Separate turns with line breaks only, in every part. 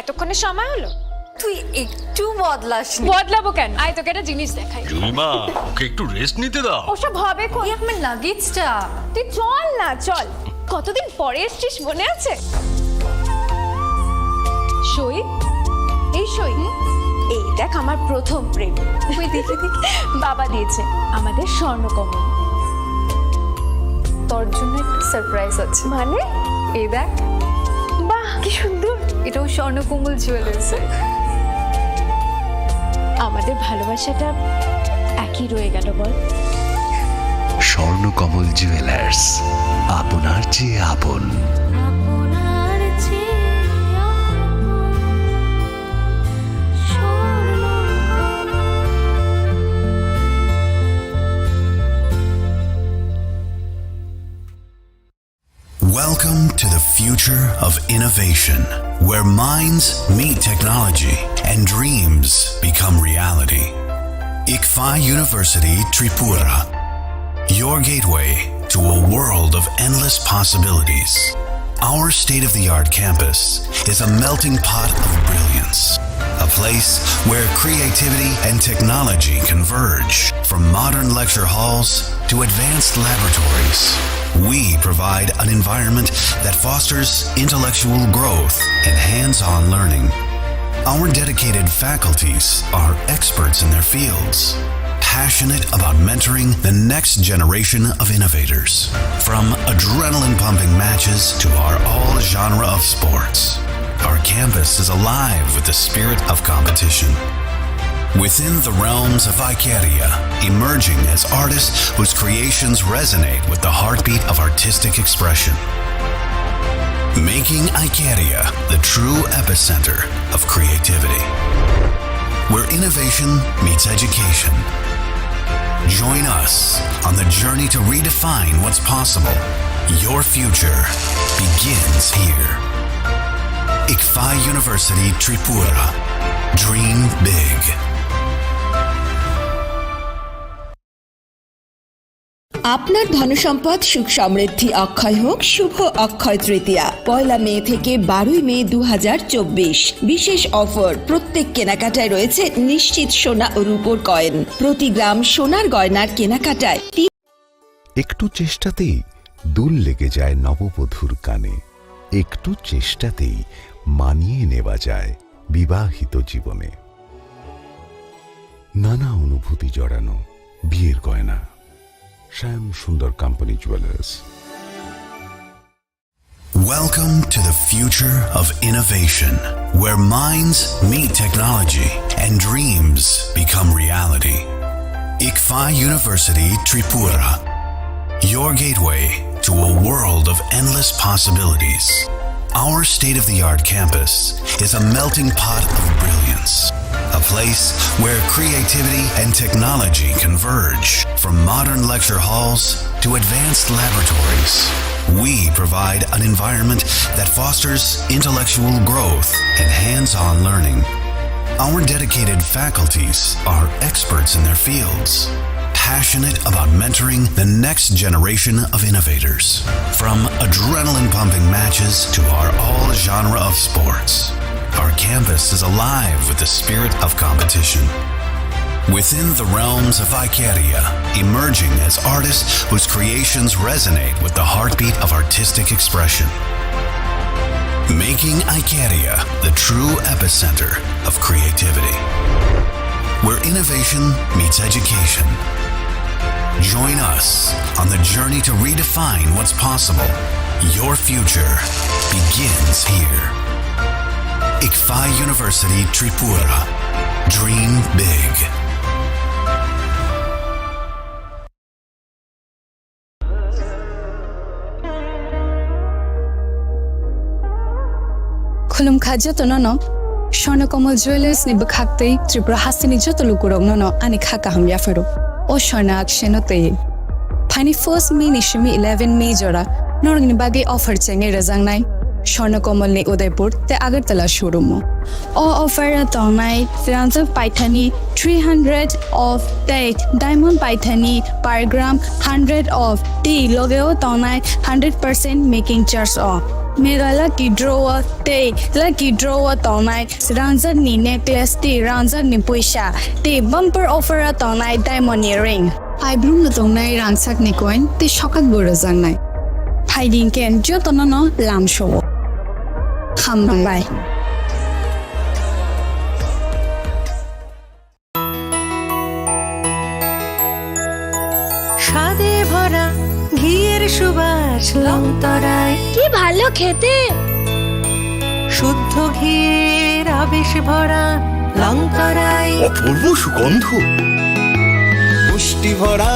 এতক্ষণে সময় হলো?
তুই একটু বদলাসনি।
বদলাবো কেন? আয় তোকে একটা জিনিস দেখাই।
জুইমা, ওকে একটু রেস্ট নিতে দাও।
ওসব হবে কোন?
এই আমার লাগেজটা।
তুই চল না, চল। কতদিন পরে এসছিস, মনে আছে? সই, এই সই, এই দেখ আমার প্রথম প্রেম।
তুই দেখে দেখি
বাবা দিয়েছে, আমাদের স্বর্ণকমল।
তোর জন্য একটা সারপ্রাইজ আছে।
মানে?
এই দেখ,
বাহ কি সুন্দর।
এটাও স্বর্ণকমল জুয়েলার্সে।
আমাদের ভালোবাসাটা একই রয়ে গেল বল।
স্বর্ণকমল জুয়েলার্স, আপনার চেয়ে আপন। Welcome to the future of innovation, where minds meet technology and dreams become reality. ICFA University Tripura, your gateway to a world of endless possibilities. Our state-of-the-art campus is a melting pot of brilliance, a place where creativity and technology converge. From modern lecture halls to advanced laboratories, we provide an environment that fosters intellectual growth and hands-on learning. Our dedicated faculties are experts in their fields, passionate about mentoring the next generation of innovators. From adrenaline-pumping matches to our all-genre of sports, our campus is alive with the spirit of competition. Within the realms of Icaria, emerging as artists whose creations resonate with the heartbeat of artistic expression. Making Icaria the true epicenter of creativity, where innovation meets education. Join us on the journey to redefine what's possible. Your future begins here. ICFA University Tripura. Dream big.
আপনার ধনসম্পদ সুখ সমৃদ্ধি অক্ষয় হোক। শুভ অক্ষয় তৃতীয়া 1 মে থেকে 12 মে 2024। বিশেষ offer, প্রত্যেক কেনাকাটায় রয়েছে নিশ্চিত সোনা ও রূপোর কয়েন। প্রতি গ্রাম সোনার গয়নার কেনাকাটায়
একটু চেষ্টাতেই দুল লেগে যায় নববধূর কানে। একটু চেষ্টাতেই মানিয়ে নেওয়া যায় বিবাহিত জীবনে। নানা অনুভূতি জড়ানো বিয়ের গয়না। শ্যাম সুন্দর company jewellers.
Welcome to the future of innovation, where minds meet technology and dreams become reality. ICFA University Tripura, your gateway to a world of endless possibilities. Our state-of-the-art campus is a melting pot of brilliance, a place where creativity and technology converge. From modern lecture halls to advanced laboratories, we provide an environment that fosters intellectual growth and hands-on learning. Our dedicated faculties are experts in their fields, passionate about mentoring the next generation of innovators. From adrenaline-pumping matches to our all-genre of sports, our campus is alive with the spirit of competition. Within the realms of Icaria, emerging as artists whose creations resonate with the heartbeat of artistic expression. Making Icaria the true epicenter of creativity, where innovation meets education. Join us on the journey to redefine what's possible. Your future begins here. ICFA University Tripura. Dream big.
Khulum khaja to no Swarnakomal Jewelers ni bakhakte Tripura hasini joto lukurong no ani khaka ham ya fero o Swarna action te Pani 1st May ni shimi 11 May jora norang ni bagi offer chenge razang nai Swarnakomal ni Udaipur te Agartala showroom O offer tonai Ranjak Paithani 300 of day diamond Paithani per gram 100 of tea logeo tonai 100% making charge off. Mega lucky draw day lucky draw tonai Ranjak ni necklace tea Ranjak ni puisha tea bumper offer tonai diamond earring. I bloom the tonai Ranjak ni coin tea shokat borozang nai. Hiding can jotonono lam show. Bye.
স্বাদে ভরা ঘিয়ের সুবাস লংতরায়
কি ভালো খেতে।
শুদ্ধ ঘিয়ের আবেশ ভরা লংতরায়
অপূর্ব সুগন্ধ, পুষ্টি ভরা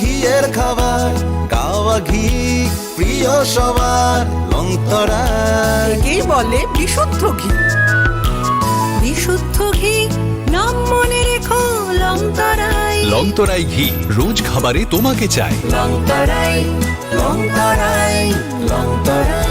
ঘিয়ের খাবার, কাওয়া ঘি প্রিয় সবার লংতরা।
একে বলে বিশুদ্ধ ঘি। বিশুদ্ধ ঘি নাম মনে রেখো লংতরায়।
লংতরাই ঘি রোজ খাবারে তোমাকে চাই।
লংতরাই লংতরাই লংতরাই।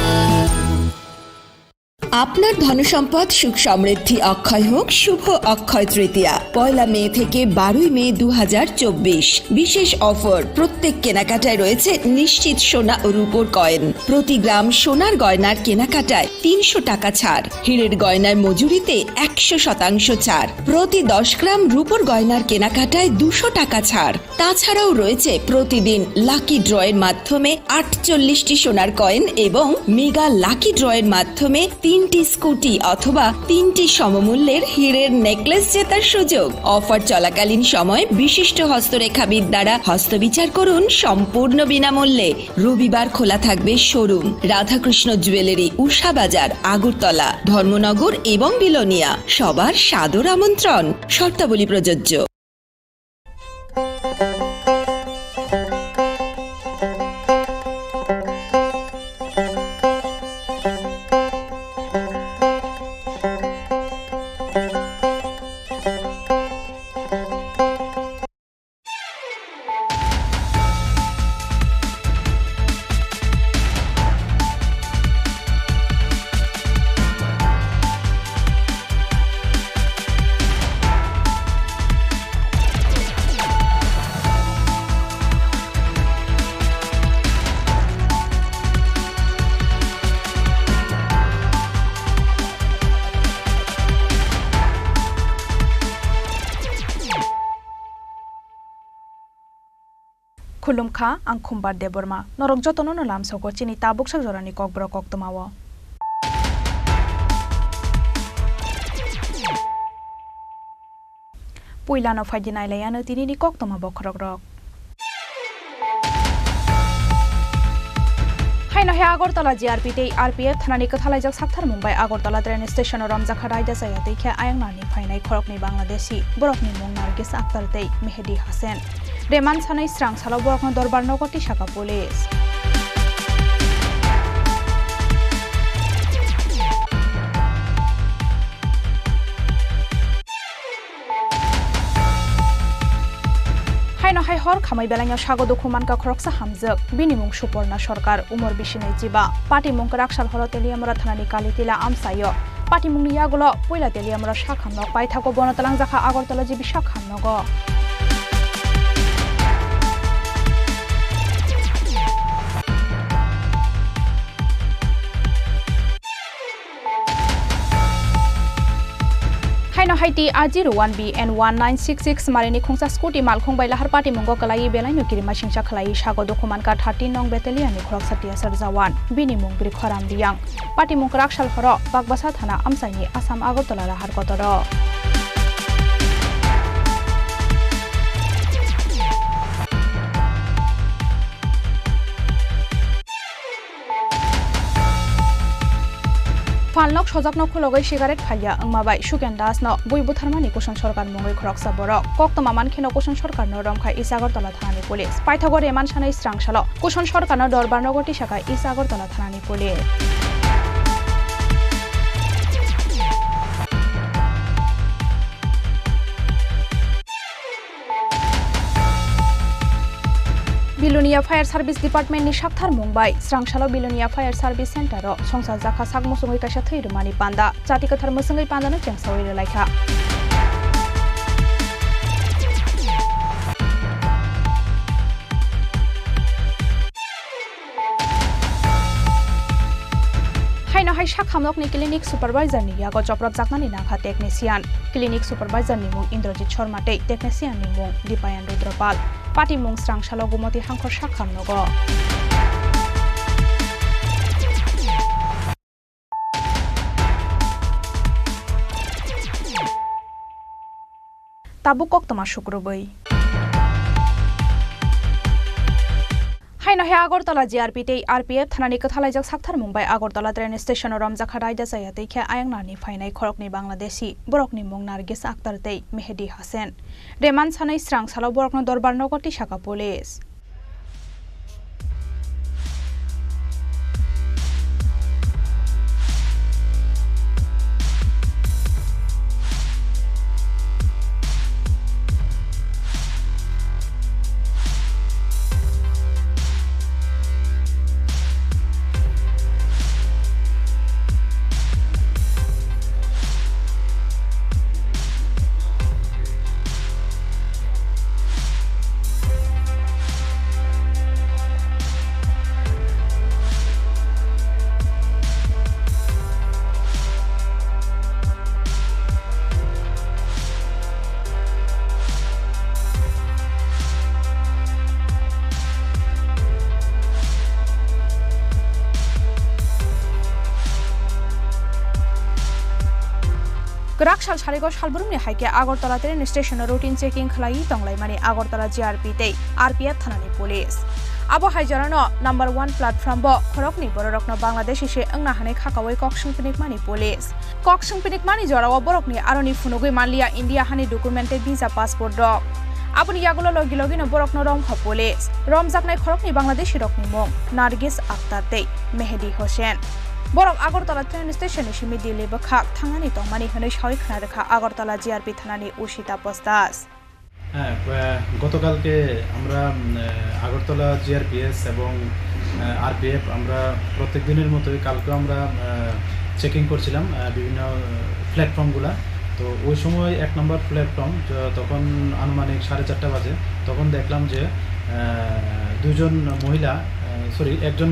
আপনার ধনসম্পদ সুখ সমৃদ্ধি অক্ষয় হোক শুভ অক্ষয় তৃতীয়া। 1 মে থেকে 12 মে 2024 বিশেষ অফার। প্রত্যেক কেনাকাটায় রয়েছে নিশ্চিত সোনা ও রূপোর কয়েন। প্রতি গ্রাম সোনার গয়নার কেনাকাটায় 300 টাকা ছাড়। হীরের গয়নার মজুরিতে 100% ছাড়। প্রতি 10 গ্রাম রূপোর গয়নার কেনাকাটায় 200 টাকা ছাড়। তাছাড়াও রয়েছে প্রতিদিন লাকি ড্রয়ের মাধ্যমে 48টি সোনার কয়েন এবং মেগা লাকি ড্রয়ের মাধ্যমে 3টি স্কুটি অথবা 3টি সমমূল্যের হীরের নেকলেস জেতার সুযোগ। অফার চলাকালীন সময় বিশিষ্ট হস্তরেখাবিদ দ্বারা হস্তবিচার করুন সম্পূর্ণ বিনামূল্যে। রবিবার খোলা থাকবে শোরুম রাধাকৃষ্ণ জুয়েলারি, উষা বাজার, আগরতলা, ধর্মনগর এবং বিলোনিয়া। সবার সাদর আমন্ত্রণ। শর্তাবলী প্রযোজ্য।
खुलुमखा आं खुम्बार देबरमा नरक जतनो न लामसको चिनि Tabuk sak jorani kokbro koktamawo puilano faidinai layano tinini koktama bokrok rok haino he agortala GRP tei RPF thanani kathalajak sakthar Mumbai agortala train station ramjakha raida sayate khe ayangni phainai khorokni Bangladeshi borokni mung Nargis Akhtar tei Mehdi Hasan Reman sanai strang salo borokno dorbar nogoti shaka police haino hai hor khamai belanya sagodo khumanka khoroksa hamjak binimung Suporna Sarkar umor bishinai jiba party mung rakshal holo teliamra thanani kalitila amsayo party mung yagulo poila teliamra shakhamno paithako bonatalang jakha agortala jibi shakhamnogo haino haiti A01B and 1966 marini khongsa scooty malkhong baila har party mungo kalai belai no kirima singsa khlai sago dokuman ka 13 nong battalion ni khorok satia sar jawan bini mung bri khoram diang party mung rakshal horo bagbasa thana amsaini Assam Agartala har kotoro Falnok sojakno khologai cigarette phaya angmabai Suken Das no buibu tharmani Kushon Sarkar mongoi khoroksa borok koktoma mankheno Kushon Sarkar no romkhai Agartala thanani police paithagor eman sanai strangshalo Kushon Sarkar no dorbar nogoti shakai Agartala thanani police Belonia fire service डिपार्टमेंटनि साक्थार मुंबाई स्रांसालो Belonia fire service सेंटरो संसार जाखा साक मोसङै कायसा थैरुमानि पान्दा जाति कथार मोसङै पान्दानो चेंसावै लायखा हाइनो हाइ साखामनकनि क्लिनिक सुपारवाइजर नि यागो चप्रब जाकनानि नाखा टेक्निशियन क्लिनिक सुपारवाइजर नि मुं इंद्रजित शर्मा टे टेक्निशियन नि मुं दीपायन रुद्रपाल पार्टी मुं स्रांसालो गुमति हांखर साखामनगो ताबु कक्तमा शुक्रबै हाइनो हे आगरतला जिआरपी ते आरपीएफ थानानि कथालाइजाक साक्थार मुंबाई आगरतला ट्रेन स्टेशन रमजाखा रायदा जायाते खे आयंनानि फाइनाय खरकनि बांलादेशी बरकनि मुं नारगिस आक्तार ते मेहदी हासेन रेमान सानै स्रांसालो बरकनो दरबार नगरति शाखा पुलिस गराक साल सारिगो सालबुरुमनि हाइके Agartala train station routine checking खलाई तंगलाइमानि आगरतला जिआरपी ते आरपीएफ थानानि पुलिस आबो हाइजारानो नंबर 1 प्लेटफॉर्म बो खरकनि बररकनो बांलादेशी से अंगना हाने खाकावै कक्संपिनिकमानि पुलिस कक्संपिनिकमानि जराव बरकनि आरोनि फुनुगै मानलिया इंडिया हानि डकुमेन्टेड वीजा पासपोर्ट दक आबुनि यागुलो लगी लगिनो बरकनो रमखा पुलिस रमजाकनाय खरकनि बांलादेशी रकनि मुं नारगिस आक्तार ते मेहदी होसेन बरक आगरतला ट्रेन स्टेशन सिमि दिल्ली बखा थांनानि तंमानि हनै सावै खना रेखा आगरतला जिआरपी थानानि उशिता पोस्टास
গতকালকে আমরা আগরতলা জিআরপিএস এবং আরপিএফ আমরা প্রত্যেক দিনের মতোই কালকে আমরা চেকিং করছিলাম বিভিন্ন প্ল্যাটফর্মগুলো তো ওই সময় 1 নম্বর প্ল্যাটফর্ম তখন আনুমানিক 4:30 বাজে তখন দেখলাম যে একজন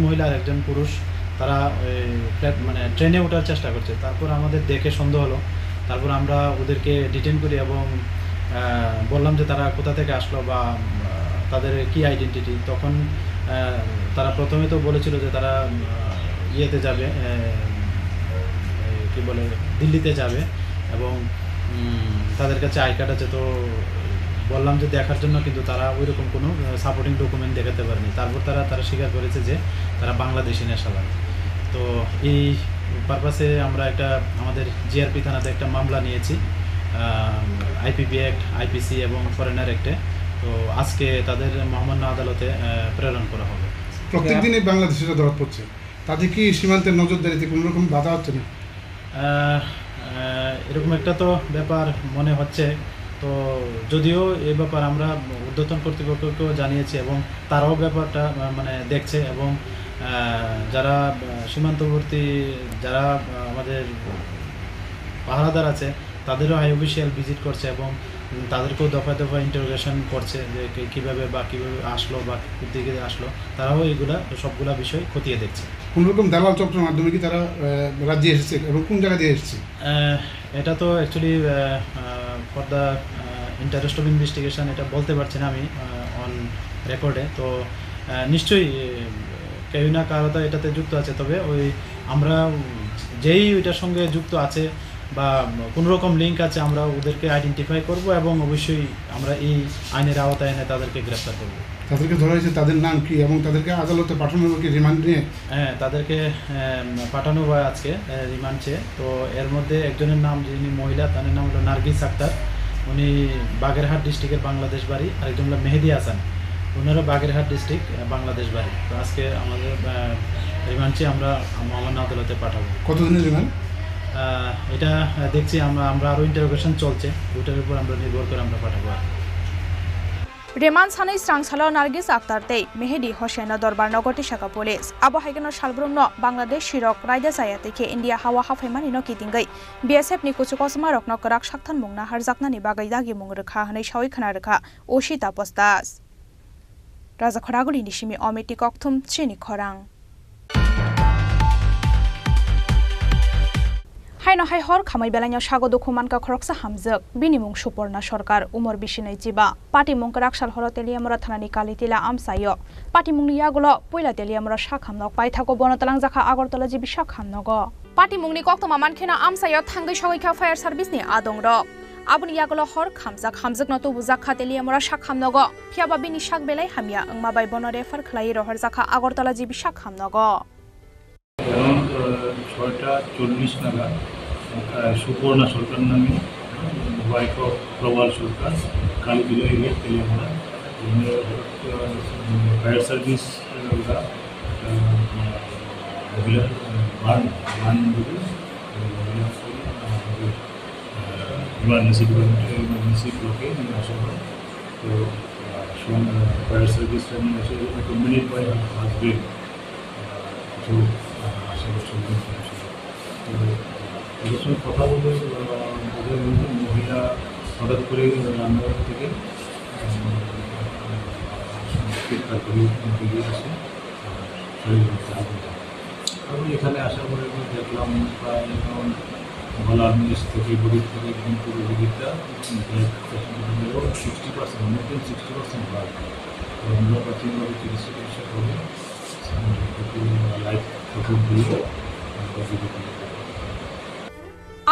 মহিলা আর একজন পুরুষ তারা মানে ট্রেনে ওঠার চেষ্টা করছে তারপর আমাদের দেখে সন্দেহ হলো তারপর আমরা ওদেরকে ডিটেইন করি এবং বললাম যে তারা কোথা থেকে আসলো বা তাদের কি আইডেন্টিটি তখন তারা প্রথমে তো বলেছিল যে তারা ইয়েতে যাবে কি বলে দিল্লিতে যাবে এবং তাদের কাছে আই কার্ড আছে তো বললাম যে দেখার জন্য কিন্তু তারা ওইরকম কোনো সাপোর্টিং ডকুমেন্ট দেখাতে পারেনি তারপর তারা স্বীকার করেছে যে তারা বাংলাদেশি নেশাদার তো এই পারপাসে আমরা একটা আমাদের জিআরপি থানাতে একটা মামলা নিয়েছি আইপিপি অ্যাক্ট আইপিসি এবং ফরেনার অ্যাক্টে তো আজকে তাদের মহামান্য আদালতে প্রেরণ করা হবে
প্রত্যেকদিন এই বাংলাদেশিরা ধরা পড়ছে তাদের কি সীমান্তের নজরদারিতে কোনো রকম বাধা হচ্ছে না
এরকম একটা তো ব্যাপার মনে হচ্ছে তো যদিও এই ব্যাপার আমরা ঊর্ধ্বতন কর্তৃপক্ষকেও জানিয়েছি এবং তারাও ব্যাপারটা মানে দেখছে এবং যারা সীমান্তবর্তী যারা আমাদের পাহারাদার আছে তাদেরও হাই অফিসিয়াল ভিজিট করছে এবং তাদেরকেও দফায় দফায় ইন্টারোগেশন করছে যে কীভাবে আসলো বা দিকে আসলো তারাও এইগুলা সবগুলা বিষয় খতিয়ে দেখছে
কোনোরকম দালাল চক্রের মাধ্যমে কি তারা রাজ্যে এসেছে এবং কোন জায়গা দিয়ে এসেছে
এটা তো actually for the interest of investigation এটা বলতে পারছি না আমি অন রেকর্ডে তো নিশ্চয়ই কেউ না কারো তো এটাতে যুক্ত আছে তবে ওই আমরা যেই ওইটার সঙ্গে যুক্ত আছে বা কোনো রকম লিঙ্ক আছে আমরা ওদেরকে আইডেন্টিফাই করব এবং অবশ্যই আমরা এই আইনের আওতায় এনে তাদেরকে গ্রেফতার করব
তাদেরকে ধরা হয়েছে তাদের নাম কি এবং তাদেরকে আদালতে পাঠানো কি রিমান্ড নিয়ে
হ্যাঁ তাদেরকে পাঠানো হয় আজকে রিমান্ড চেয়ে তো এর মধ্যে একজনের নাম যিনি মহিলা তার নাম হলো নার্গিস আক্তার উনি বাগেরহাট ডিস্ট্রিক্টের বাংলাদেশ বাড়ি আরেকজন হলো মেহেদি হাসান ওনারা বাগেরহাট ডিস্ট্রিক্ট বাংলাদেশ বাড়ি তো আজকে আমাদের রিমান্ড চেয়ে আমরা মহামান্য আদালতে পাঠাবো
কতদিনের রিমান্ড
এটা দেখছি আমরা আরও ইন্টারোগেশন চলছে ওটার উপর আমরা নির্ভর করে আমরা পাঠাবো
रेमान सानै स्रांसालो नार्गिस आक्तार तै मेहेदी होसेन दरबार नगरति शाखा पुलिस आबो हाइगनो सालब्रुमनो बांलादेश शिरक रायदा जायाते के इंडिया हावा हाफायमानि न कितिंगै बीएसएफ नि कुचुकसमा रकनो कराक साक्थान मुंगना हारजाकनानि बागै दागि मुंग रोखा हनै सावै खोना रोखा ओशिता पस्तास राजा खरागुली निसिमि अमिति कक्थुम चिनि खरां हायनो हाय हर खामै बेलायाव सागो दुखुमानका खरकसा हामजक बिनिमुं सुपर्णा सरकार उमर बिसिनै जिबा पाटिमुं राक्साल हर तेलियामरा थानानि कालितिला आमसायो पाटिमुंनि यागुलो पयला तेलियामरा साखामनक पाइथाको बनतलां जाखा आगरतला जिबि साखामनग पाटिमुंनि कक्तमा मानखेना आमसायो थांगै सगैखा फायार सार्भिसनि आदं रक आबुनि यागुलो हर खामजाक हामजक नतो बुजाखा तेलियामरा साखामनग फियाबा बिनि साक बेलाय हामिया ओंमाबाय बन रेफार खलाई रहर जाखा आगरतला जिबि साखामनग
6:40 নাগাদ সুপর্ণা সরকার নামে wife of Prabal Sarkar Kalibila area Teliamura fire service emergency ब्लॉके आसा है तो fire service accompanied by her husband जो तो কথা বলে মহিলা হঠাৎ করে রান্নাঘর থেকে বেরিয়ে আসে আমি এখানে আসার পরে দেখলাম প্রায় গলার নিচ থেকে বডি থেকে কিন্তু রোগীটা 60% more than 60% ভাগ আমরা প্রাথমিকভাবে চিকিৎসা করে লাইফ সাপোর্ট দিয়ে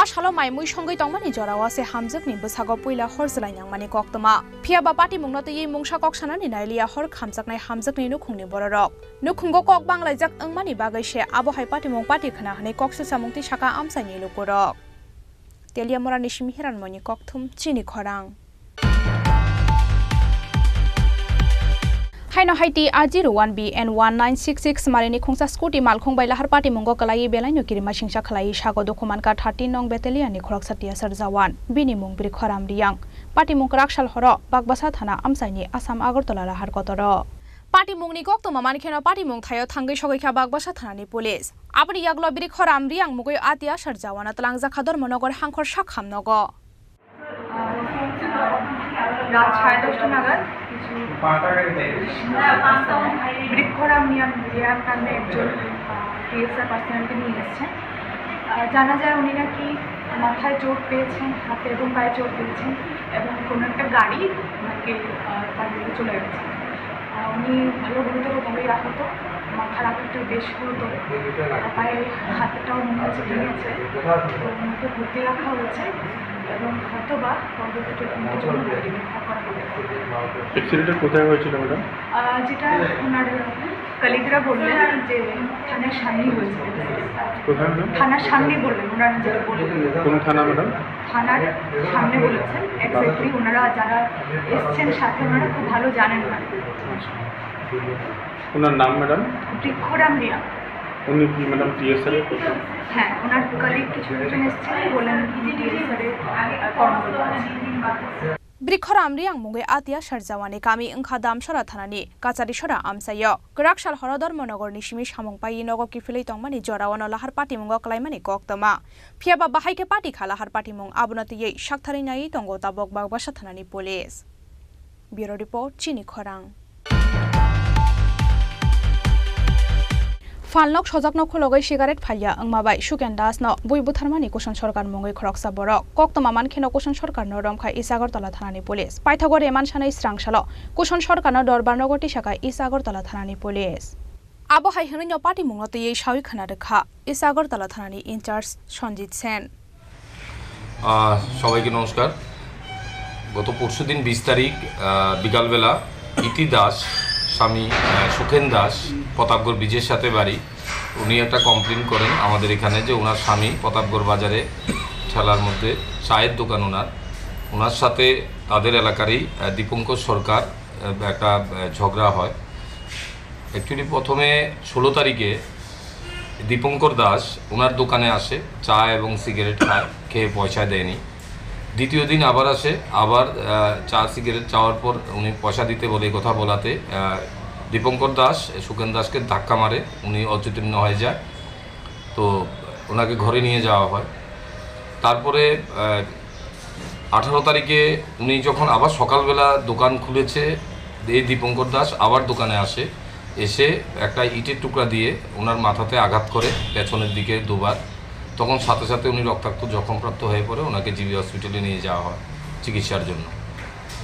आसालो माइमुइ संगै तंमानि जरावासे हामजकनि बसागो पुइला हरजलायनां माने कक्तमा फियाबा पार्टी मुंगनतो ये मुंसा कक्सानानि नाइलिया हर खामजाकनाय हामजकनि नुखुंनि बररक नुखुंगो कक बांलायजाक ओंमानि बागैसे आबहाय पार्टी मुं पार्टी खना हनै कक्से सामुंति साका आमसानि लुकुरक तेलियामरा निसिम हिरानमनि कक्थुम चिनि खरां हाइनो हाइटी आजिरो 1B and 1966 मारिनि खोंसा स्कुटी मालखों बायलाहार पार्टी मुंगो कलाई बेलायनो किरिमा सिंसा खलाई सागो दखुमान का 13 नंग बेटेलियननि खरक साटिया सरजावान बिनि मुं ब्रि खराम रियां पार्टी मुं राक्साल हर बागबासा थाना आमसाइनि आसाम आगरतला राहार कतर पार्टी मुंगनि कक्तमा मानखेनो पार्टी मुं थायो थांगै सगैखा बागबासा थानानि पुलिस आबनि यागलो ब्रि खराम रियां मुगै आतिया सरजावाना तलांजा खादर मनगर हांखर साखामनग
রাত 10:30 নাগাদ বৃক্ষরাম রিয়ার নামে একজন টিএসআর পার্সোনালকে নিয়ে এসেছেন জানা যায় উনি নাকি মাথায় চোট পেয়েছেন হাতে এবং পায়ে চোট পেয়েছেন এবং কোনো একটা গাড়ি ওনাকে তার দিকে চলে গেছে উনি ভালো গুরুতরভাবেই আহত মাথার আঘাতটা বেশ গুরুতর পায়ে হাতটাও মনে হচ্ছে ভেঙেছে তো ওনাকে ভর্তি রাখা হয়েছে এবং হয়তোবা পরবর্তী ট্রিটমেন্টের জন্য রেফার করা হবে।
অ্যাক্সিডেন্টটা কোথায় হয়েছিল ম্যাডাম?
যেটা ওনার কলিগরা বললেন যে থানার সামনেই হয়েছে।
কোথায় ম্যাডাম?
থানার সামনেই বললেন ওনারা যেটা বললেন।
কোন থানা ম্যাডাম?
থানার সামনে বলেছেন এক্স্যাক্টলি ওনারা যারা এসছেন সাথে ওনারা খুব ভালো জানেন না।
ওনার নাম ম্যাডাম?
বৃক্ষরাম রিয়া।
উনি কি ম্যাডাম টিএসআর এর?
হ্যাঁ ওনার কলিগ কিছু জন এসছেন বললেন টিএসআর এর কর্মকর্তা
ब्रिखराम रियां मुंगै आतिया सरजावानि कामी ओंखा दामसरा थानानि काचारि सरा आमसायो गराकसाल हरदर मनगरनि सिमि सामुंपायि नगब किफिलै तंमानि जरावानो लाहार पार्टी मुंग क्लाइमानि कक्तमा फियाबा बाहायके पार्टी खालाहार पार्टी मुं आबुनतियै साकथारिनायै तंगो ताबक बागबासा थानानि पुलिस ब्यूरो रिपोर्ट चिनि खरां फालनक सजाकनो खुलगै सिगारेट फालिया ओंमाबाय सुकेन दासनो बुइबुथारमानि कुशन सरकार मुंगै खरकसा बरक कक्तमा मानखेनो कुशन सरकारनो रमखा इसागरतला थानानि पुलिस पाइथागो रेमान सानै स्रांसालो कुशन सरकारनो दरबार नगरति शाखा इसागरतला थानानि पुलिस आबहाय हनैनो पार्टी मुंगतयै सावि खोना रेखा इसागरतला थानानि इनचार्ज सञ्जित सेन
সবাইকে নমস্কার গত পরশুদিন 20 তারিখ বিকালবেলা ইতি দাস স্বামী সুখেন দাস প্রতাপগড় ব্রিজের সাথে বাড়ি উনি একটা কমপ্লেন করেন আমাদের এখানে যে ওনার স্বামী প্রতাপগড় বাজারে ঠেলার মধ্যে চায়ের দোকান ওনার সাথে তাদের এলাকারই দীপঙ্কর সরকার একটা ঝগড়া হয় অ্যাকচুয়ালি প্রথমে 16 তারিখে দীপঙ্কর দাস ওনার দোকানে আসে চা এবং সিগারেট খায় খেয়ে পয়সা দেয়নি দ্বিতীয় দিন আবার আসে, আবার চা সিগারেট চাওয়ার পর উনি পয়সা দিতে বলে কথা বলাতে দীপঙ্কর দাস সুকেন দাসকে ধাক্কা মারে, উনি অচেতন্য হয়ে যায়। তো ওনাকে ঘরে নিয়ে যাওয়া হয়। তারপরে 18 তারিখে উনি যখন আবার সকালবেলা দোকান খুলেছে, এই দীপঙ্কর দাস আবার দোকানে আসে, এসে একটা ইটের টুকরা দিয়ে ওনার মাথাতে আঘাত করে পেছনের দিকে দুবার। তখন সাথে সাথে উনি রক্তাক্ত জখমপ্রাপ্ত হয়ে পড়ে, ওনাকে জিবি হসপিটালে নিয়ে যাওয়া হয় চিকিৎসার জন্য।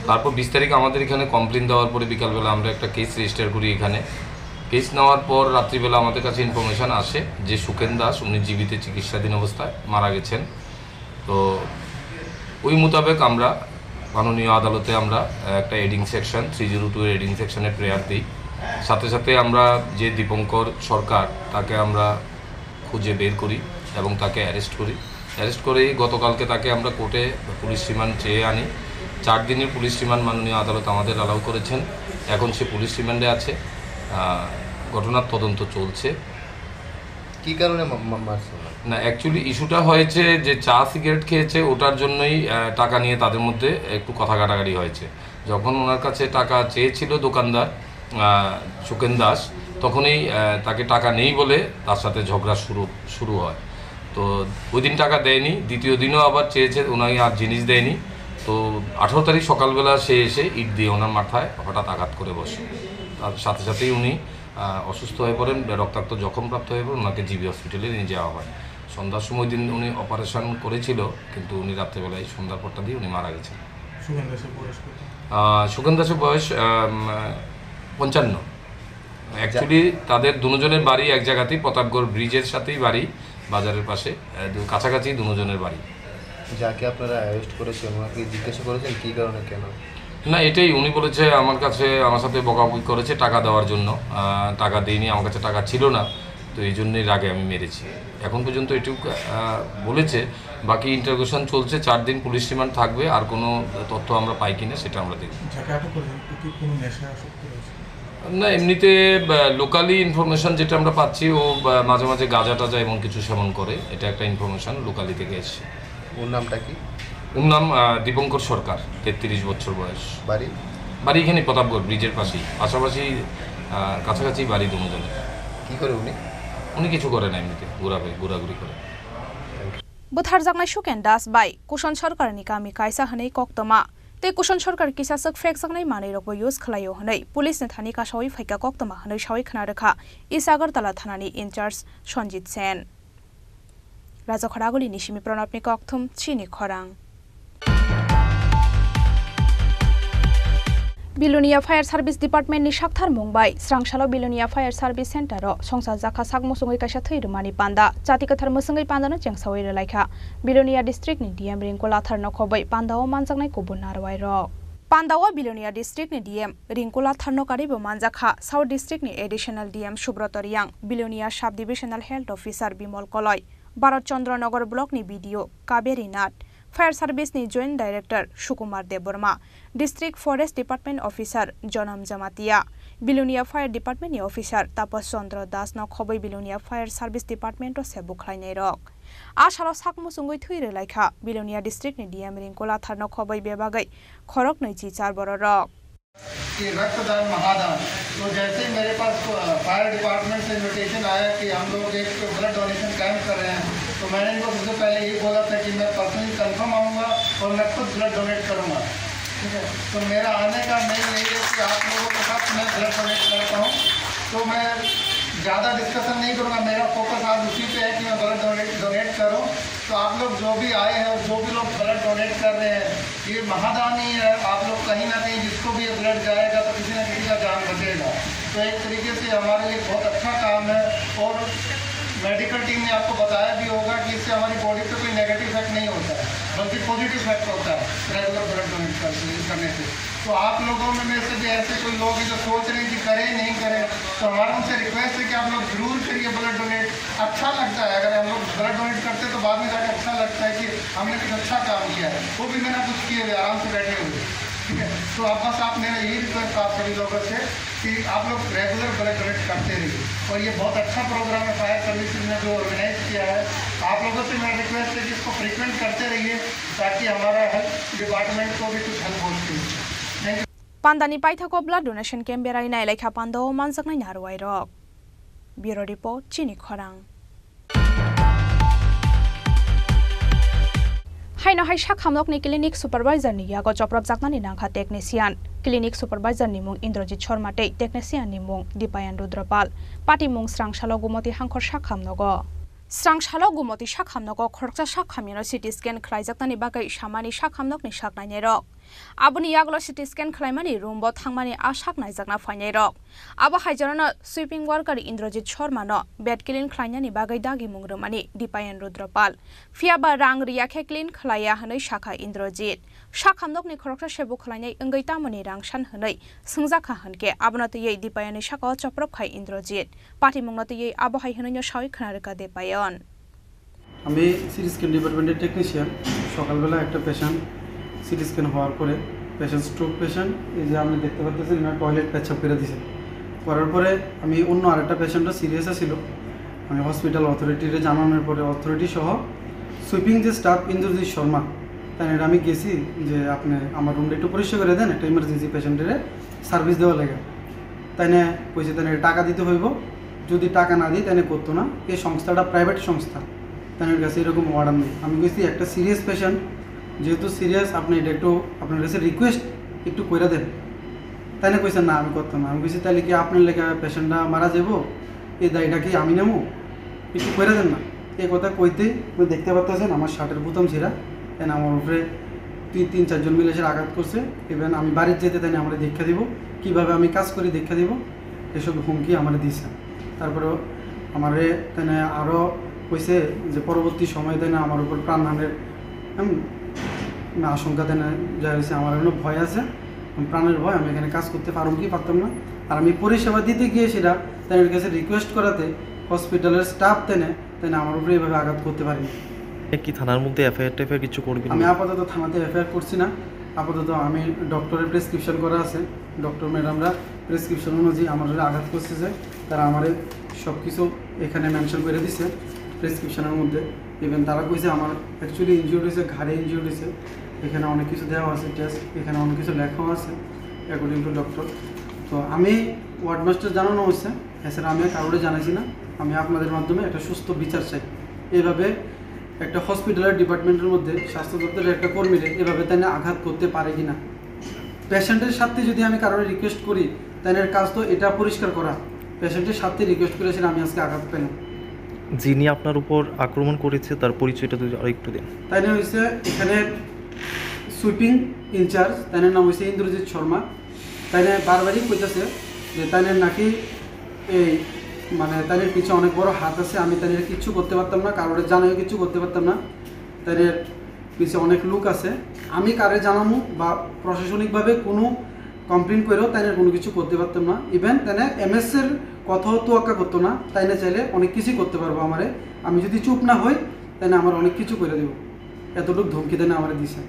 তারপর 20 তারিখ আমাদের এখানে কমপ্লেন দেওয়ার পরে বিকালবেলা আমরা একটা কেস রেজিস্টার করি। এখানে কেস নেওয়ার পর রাত্রিবেলা আমাদের কাছে ইনফরমেশান আসে যে সুকেন দাস উনি জীবিত চিকিৎসাধীন অবস্থায় মারা গেছেন। তো ওই মোতাবেক আমরা মাননীয় আদালতে আমরা একটা এডিং সেকশন 302 এডিং সেকশনে প্রেয়ার দিই। সাথে সাথে আমরা যে দীপঙ্কর সরকার তাকে আমরা খুঁজে বের করি এবং তাকে অ্যারেস্ট করি। অ্যারেস্ট করেই গতকালকে তাকে আমরা কোর্টে পুলিশ রিমান্ড চেয়ে আনি। 4 দিনের পুলিশ রিমান্ড মাননীয় আদালত আমাদের অ্যালাউ করেছেন। এখন সে পুলিশ রিমান্ডে আছে, ঘটনার তদন্ত চলছে।
কী কারণে
না, অ্যাকচুয়ালি ইস্যুটা হয়েছে যে চা সিগারেট খেয়েছে, ওটার জন্যই টাকা নিয়ে তাদের মধ্যে একটু কথা কাটাকাটি হয়েছে। যখন ওনার কাছে টাকা চেয়েছিল দোকানদার সুকেন দাস, তখনই তাকে টাকা নেই বলে তার সাথে ঝগড়া শুরু হয়। তো ওই দিন টাকা দেয়নি, দ্বিতীয় দিনও আবার চেয়েছে, ওনাকে আর জিনিস দেয়নি। তো 18 তারিখ সকালবেলা সে এসে ইট দিয়ে ওনার মাথায় হঠাৎ আঘাত করে বসে। তার সাথে সাথেই উনি অসুস্থ হয়ে পড়েন, রক্তাক্ত জখমপ্রাপ্ত হয়ে পড়েন, ওনাকে জিবি হসপিটালে নিয়ে যাওয়া হয়। সন্ধ্যার সময় দিন উনি অপারেশন করেছিল, কিন্তু উনি রাত্রেবেলায় সন্ধ্যার পরটা দিয়ে উনি মারা গেছেন। সুকেন দাসের বয়স 55। অ্যাকচুয়ালি তাদের দুজনের বাড়ি এক জায়গাতেই, প্রতাপগড় ব্রিজের সাথেই বাড়ি, বাজারের পাশে, কাছাকাছি দুজনের বাড়ি।
যাকে আপনারা অ্যারেস্ট করেছেন ওনাকে জিজ্ঞাসা করেছেন কী কারণে, কেন?
না, এটাই উনি বলেছে আমার সাথে বকাবকি করেছে টাকা দেওয়ার জন্য। টাকা দেয়নি, আমার কাছে টাকা ছিল না, তো এই জন্যই রাগে আমি মেরেছি। এখন পর্যন্ত এটুকু বলেছে, বাকি ইন্টারোগেশন চলছে। 4 দিন পুলিশ রিমান্ড থাকবে, আর কোনো তথ্য আমরা পাই কিনা সেটা আমরা দেখব। না, এমনিতে লোকালি ইনফরমেশন যেটা আমরা পাচ্ছি, ও মাঝে মাঝে গাঁজা টাজা এমন কিছু সেবন করে, এটা একটা ইনফরমেশন লোকালি থেকে এসছে।
ওর নামটা কি?
ওর নাম দীপঙ্কর সরকার, 33 বছর বয়স।
বাড়ি
এখানে প্রতাপগড় ব্রিজের পাশেই, পাশাপাশি কাছাকাছি বাড়ি দুজনে।
কী করে
উনি কিছু করে না, এমনিতে ঘোরাঘুরি করে।
बुथारजांनाय सुकेन दास बाय कुशन सरकारनि गामि कायसा हनै कक्तमा ते कुशन सरकार किसासक फ्रेक्सांनाय मानैरकबो युज खलायो हनै पुलिसनि थानि कासावै फाइका कक्तमा हनै सावै खोनारोखा इसागरतला थानानि इनचार्ज सन्जित सेन। राजखरागुलिनि सिमि प्रणबनि कक्थुम चिनि खरां। बिलुनिया फायर सार्भिस डिपार्टमेंट नि साक्थार मुंबाई स्रांसालो बिलुनिया फायर सार्भिस सेंटर संसार जाखा साक मुसुङै कायसा थैरुमानि पान्दा जाति कथार मुसुङै पान्दानो जेंसावै रलायखा बिलुनिया डिस्ट्रिक्ट नि डीएम रिंकु लाथार नखबै पान्दाओ मानजांनाय गुबुन नारवाय र पान्दाओ बिलुनिया डिस्ट्रिक्ट नि डीएम रिंकु लाथार नकारिबो मानजाखा साउथ डिस्ट्रिक्ट नि एडिशनल डीएम सुब्रत रियां बिलुनिया sub divisional health officer Bimal Kaloy Bharat Chandranagar block नि BDO Kaberi Nath fire service नि joint director Sukumar Debbarma district forest department officer Janam Jamatia Belonia fire department नि ऑफिसर तापस चंद्र दास न खबै बिलुनिया फायर सार्भिस डिपार्टमेंट से बुखलायनाय रक आसालो साकमुसुङै थैरेलायखा बिलुनिया डिस्ट्रिक्ट नि डीएम रिंकु लाथार न खबै बेबागै खरक नैची 4 बर रक
कि रक्तदान महादान। तो जैसे मेरे पास फायर डिपार्टमेंट से इन्विटेशन आया कि हम लोग एक ब्लड डोनेशन कैंप कर रहे हैं, तो मैंने इनको सबसे पहले ये बोला था कि मैं पर्सनली कंफर्म आऊँगा और मैं खुद ब्लड डोनेट करूँगा। ठीक है, तो मेरा आने का मेन यही है कि आप लोगों के साथ मैं ब्लड डोनेट करता हूँ। तो मैं ज़्यादा डिस्कशन नहीं करूँगा, मेरा फोकस आज उसी पे है कि मैं ब्लड डोनेट करूँ। तो आप लोग जो भी आए हैं और जो भी लोग ब्लड डोनेट कर रहे हैं, ये महादान ही है। आप लोग कहीं ना कहीं जिसको भी ये ब्लड जाएगा तो किसी न किसी का जान बचेगा। तो एक तरीके से हमारे लिए बहुत अच्छा काम है। और मेडिकल टीम ने आपको बताया भी होगा कि इससे हमारी बॉडी पे कोई नेगेटिव इफेक्ट नहीं होता है, बल्कि पॉजिटिव इफेक्ट होता है रेगुलर ब्लड डोनेट करने से। तो आप लोगों में से भी ऐसे कोई लोग हैं जो सोच रहे हैं कि करें नहीं करें, तो हमारा उनसे रिक्वेस्ट है कि आप लोग जरूर करिए ब्लड डोनेट। अच्छा लगता है अगर हम लोग ब्लड डोनेट करते तो बाद में जाकर अच्छा लगता है कि हमने कुछ अच्छा काम किया है, वो भी मैंने कुछ किए हुए आराम से बैठे हुए। ठीक है, तो तो अब बस आप मेरा यही रिक्वेस्ट आप सभी लोगों से कि आप लोग रेगुलर ब्लड डोनेट करते रहिए और ये बहुत अच्छा प्रोग्राम है फायर सर्विसेज ने जो ऑर्गेनाइज किया है। आप लोगों से मेरा रिक्वेस्ट है कि इसको फ्रीक्वेंट करते रहिए ताकि हमारा हेल्थ डिपार्टमेंट को भी कुछ हेल्प हो सके।
पान्दानी पाइथाको ब्लाड डोनेशन कैम्प बेरायनाय लाइखा पान्दाव मानजाकनाय नारवाय रक ब्यूरो रिपोर्ट चिनी खरां हाइनो हाइ साखामनकनि क्लिनिक सुपारभाइजर नि यागो चप्रब जाकनानि नांखा टेक्निशियान क्लिनिक सुपारभाइजर नि मुं इन्द्रजित शर्मा तै टेक्निशियान नि मुं दीपायन रुद्रपाल पार्टी मुं स्रांसालो गुमति हांखर साखामनगो स्रांसालो गुमति साखामनगो खरकसा साखामिनो सिटी स्केन खलायजाकनानि बागै सामानि साखामनकनि साकनायनि रक आबुनि यागलो सिटी स्केन खलायमानि रूमबो थांमानि आ साकनायजाकना फायनाय रक आबो हाइजरनो स्वीपिंग वर्कर इन्द्रजित शर्मानो बेड क्लिन खलायनानि बागै दागि मुं रोमानि दीपायन रुद्रपाल फियाबा रां रियाखे क्लिन खलाया हनै साखा इन्द्रजित साखामनकनि खरकसा सेबु खलायनाय अंगै तामनि रां सान हनै सोंजाखा हनके आबनतयै दीपायननि साका चप्रबखाय इन्द्रजित पार्टी मुंनतयै आबहाय हनैनो सावै खनारका दीपायन
আমি সিটি স্ক্যান ডিপার্টমেন্টের টেকনিশিয়ান সকালবেলা একটা পেশেন্ট সিটি স্ক্যান হওয়ার পরে পেশেন্ট স্ট্রোক পেশেন্ট এই যে আপনি দেখতে পাচ্ছেন না টয়লেট পেচ্ছাপ করে দিয়েছে করার পরে আমি অন্য আরেকটা পেশেন্টও সিরিয়াস ছিল আমি হসপিটাল অথরিটিরে জানানোর পরে অথরিটি সহ সুইপিং যে স্টাফ ইন্দ্রজিৎ শর্মা তাই আমি গেছি যে আপনি আমার রুমটা একটু পরিষ্কার করে দেন একটা ইমার্জেন্সি পেশেন্টের সার্ভিস দেওয়া লাগে তাই না কইছে তাই টাকা দিতে হইব যদি টাকা না দিই তাই করতো না এই সংস্থাটা প্রাইভেট সংস্থা তাদের কাছে এরকম অর্ডার নেই আমি কইছি একটা সিরিয়াস পেশেন্ট যেহেতু সিরিয়াস আপনি এটা একটু আপনার কাছে রিকোয়েস্ট একটু করে দেন তাই না কইছেন না আমি করতাম না আমি কইছি তাহলে কি আপনার লেখা পেশেন্টটা মারা যাব এই দায়টা কি আমি নেবো একটু করে দেন না এই কথা কইতে আপনি দেখতে পাচ্ছেন আমার শার্টের বোতাম ছিঁড়া তাই আমার উপরে 3-4 জন মিলে এসে আঘাত করছে ইভেন আমি বাড়ির যেতে তাই আমরা দেখা দিব কীভাবে আমি কাজ করি দেখা দিব এসব হুমকি আমার দিয়েছে তারপরে আমারে তাই আরও কইছে যে পরবর্তী সময় তাই না আমার উপর প্রাণহানির আশঙ্কা তাই না যা হয়েছে আমার এখনো ভয় আছে প্রাণের ভয় আমি এখানে কাজ করতে পারব কি পারতাম না আর আমি পরিষেবা দিতে গিয়ে সেটা তাদের কাছে রিকোয়েস্ট করাতে হসপিটালের স্টাফ তাই না আমার উপরে এভাবে আঘাত করতে পারিনি
কি থানার মধ্যে এফআইআর কিছু করবেন?
আমি আপাতত থানাতে এফআইআর করছি না আপাতত আমি ডক্টরের প্রেসক্রিপশন করা আছে ডক্টর ম্যাডামরা প্রেসক্রিপশন অনুযায়ী আমার আঘাত করছে যে তারা আমার সব কিছু এখানে মেনশন করে দিছে প্রেসক্রিপশনের মধ্যে ইভেন তারা কইছে আমার অ্যাকচুয়ালি ইনজিওর্ড হয়েছে ঘাড়ে ইনজিওর্ড হয়েছে এখানে অনেক কিছু দেওয়া আছে টেস্ট এখানে অনেক কিছু লেখাও আছে অ্যাকর্ডিং টু ডক্টর তো আমি ওয়ার্ড মাস্টার জানানো হচ্ছে এছাড়া আমি কারোরে জানাইছি না আমি আপনাদের মাধ্যমে একটা সুস্থ বিচার চাই এইভাবে একটা হসপিটালের ডিপার্টমেন্টের মধ্যে স্বাস্থ্য দপ্তরের একটা কর্মীরে এভাবে তাই আঘাত করতে পারে কি না পেশেন্টের সাথে যদি আমি কারোর রিকোয়েস্ট করি তাই কাজ তো এটা পরিষ্কার করা পেশেন্টের সাথে রিকোয়েস্ট করেছেন আমি আজকে আঘাত পেলাম
যিনি আপনার উপর আক্রমণ করেছে তার পরিচয়টা যদি আরেকটু দেন
তাই না হয়েছে এখানে সুইপিং ইনচার্জ তাই নাম হয়েছে ইন্দ্রজিৎ শর্মা তাই না বারবারই কইতেছে যে তাই নাকি এই মানে তাদের পিছনে অনেক বড় হাত আছে আমি তাদের কিচ্ছু করতে পারতাম না কারোর জানাইও কিছু করতে পারতাম না তাদের পিছনে অনেক লোক আছে আমি কারে জানামু বা প্রশাসনিকভাবে কোনো কমপ্লেন করেও তাদের কোনো কিছু করতে পারতাম না ইভেন তাই এমএসের কথাও তোয়াক্কা করতো না তাই না চাইলে অনেক কিছুই করতে পারবো আমারে আমি যদি চুপ না হই তাই না আমার অনেক কিছু করে দেবো এতটুকু ধমকি দেয় না আমার দিছে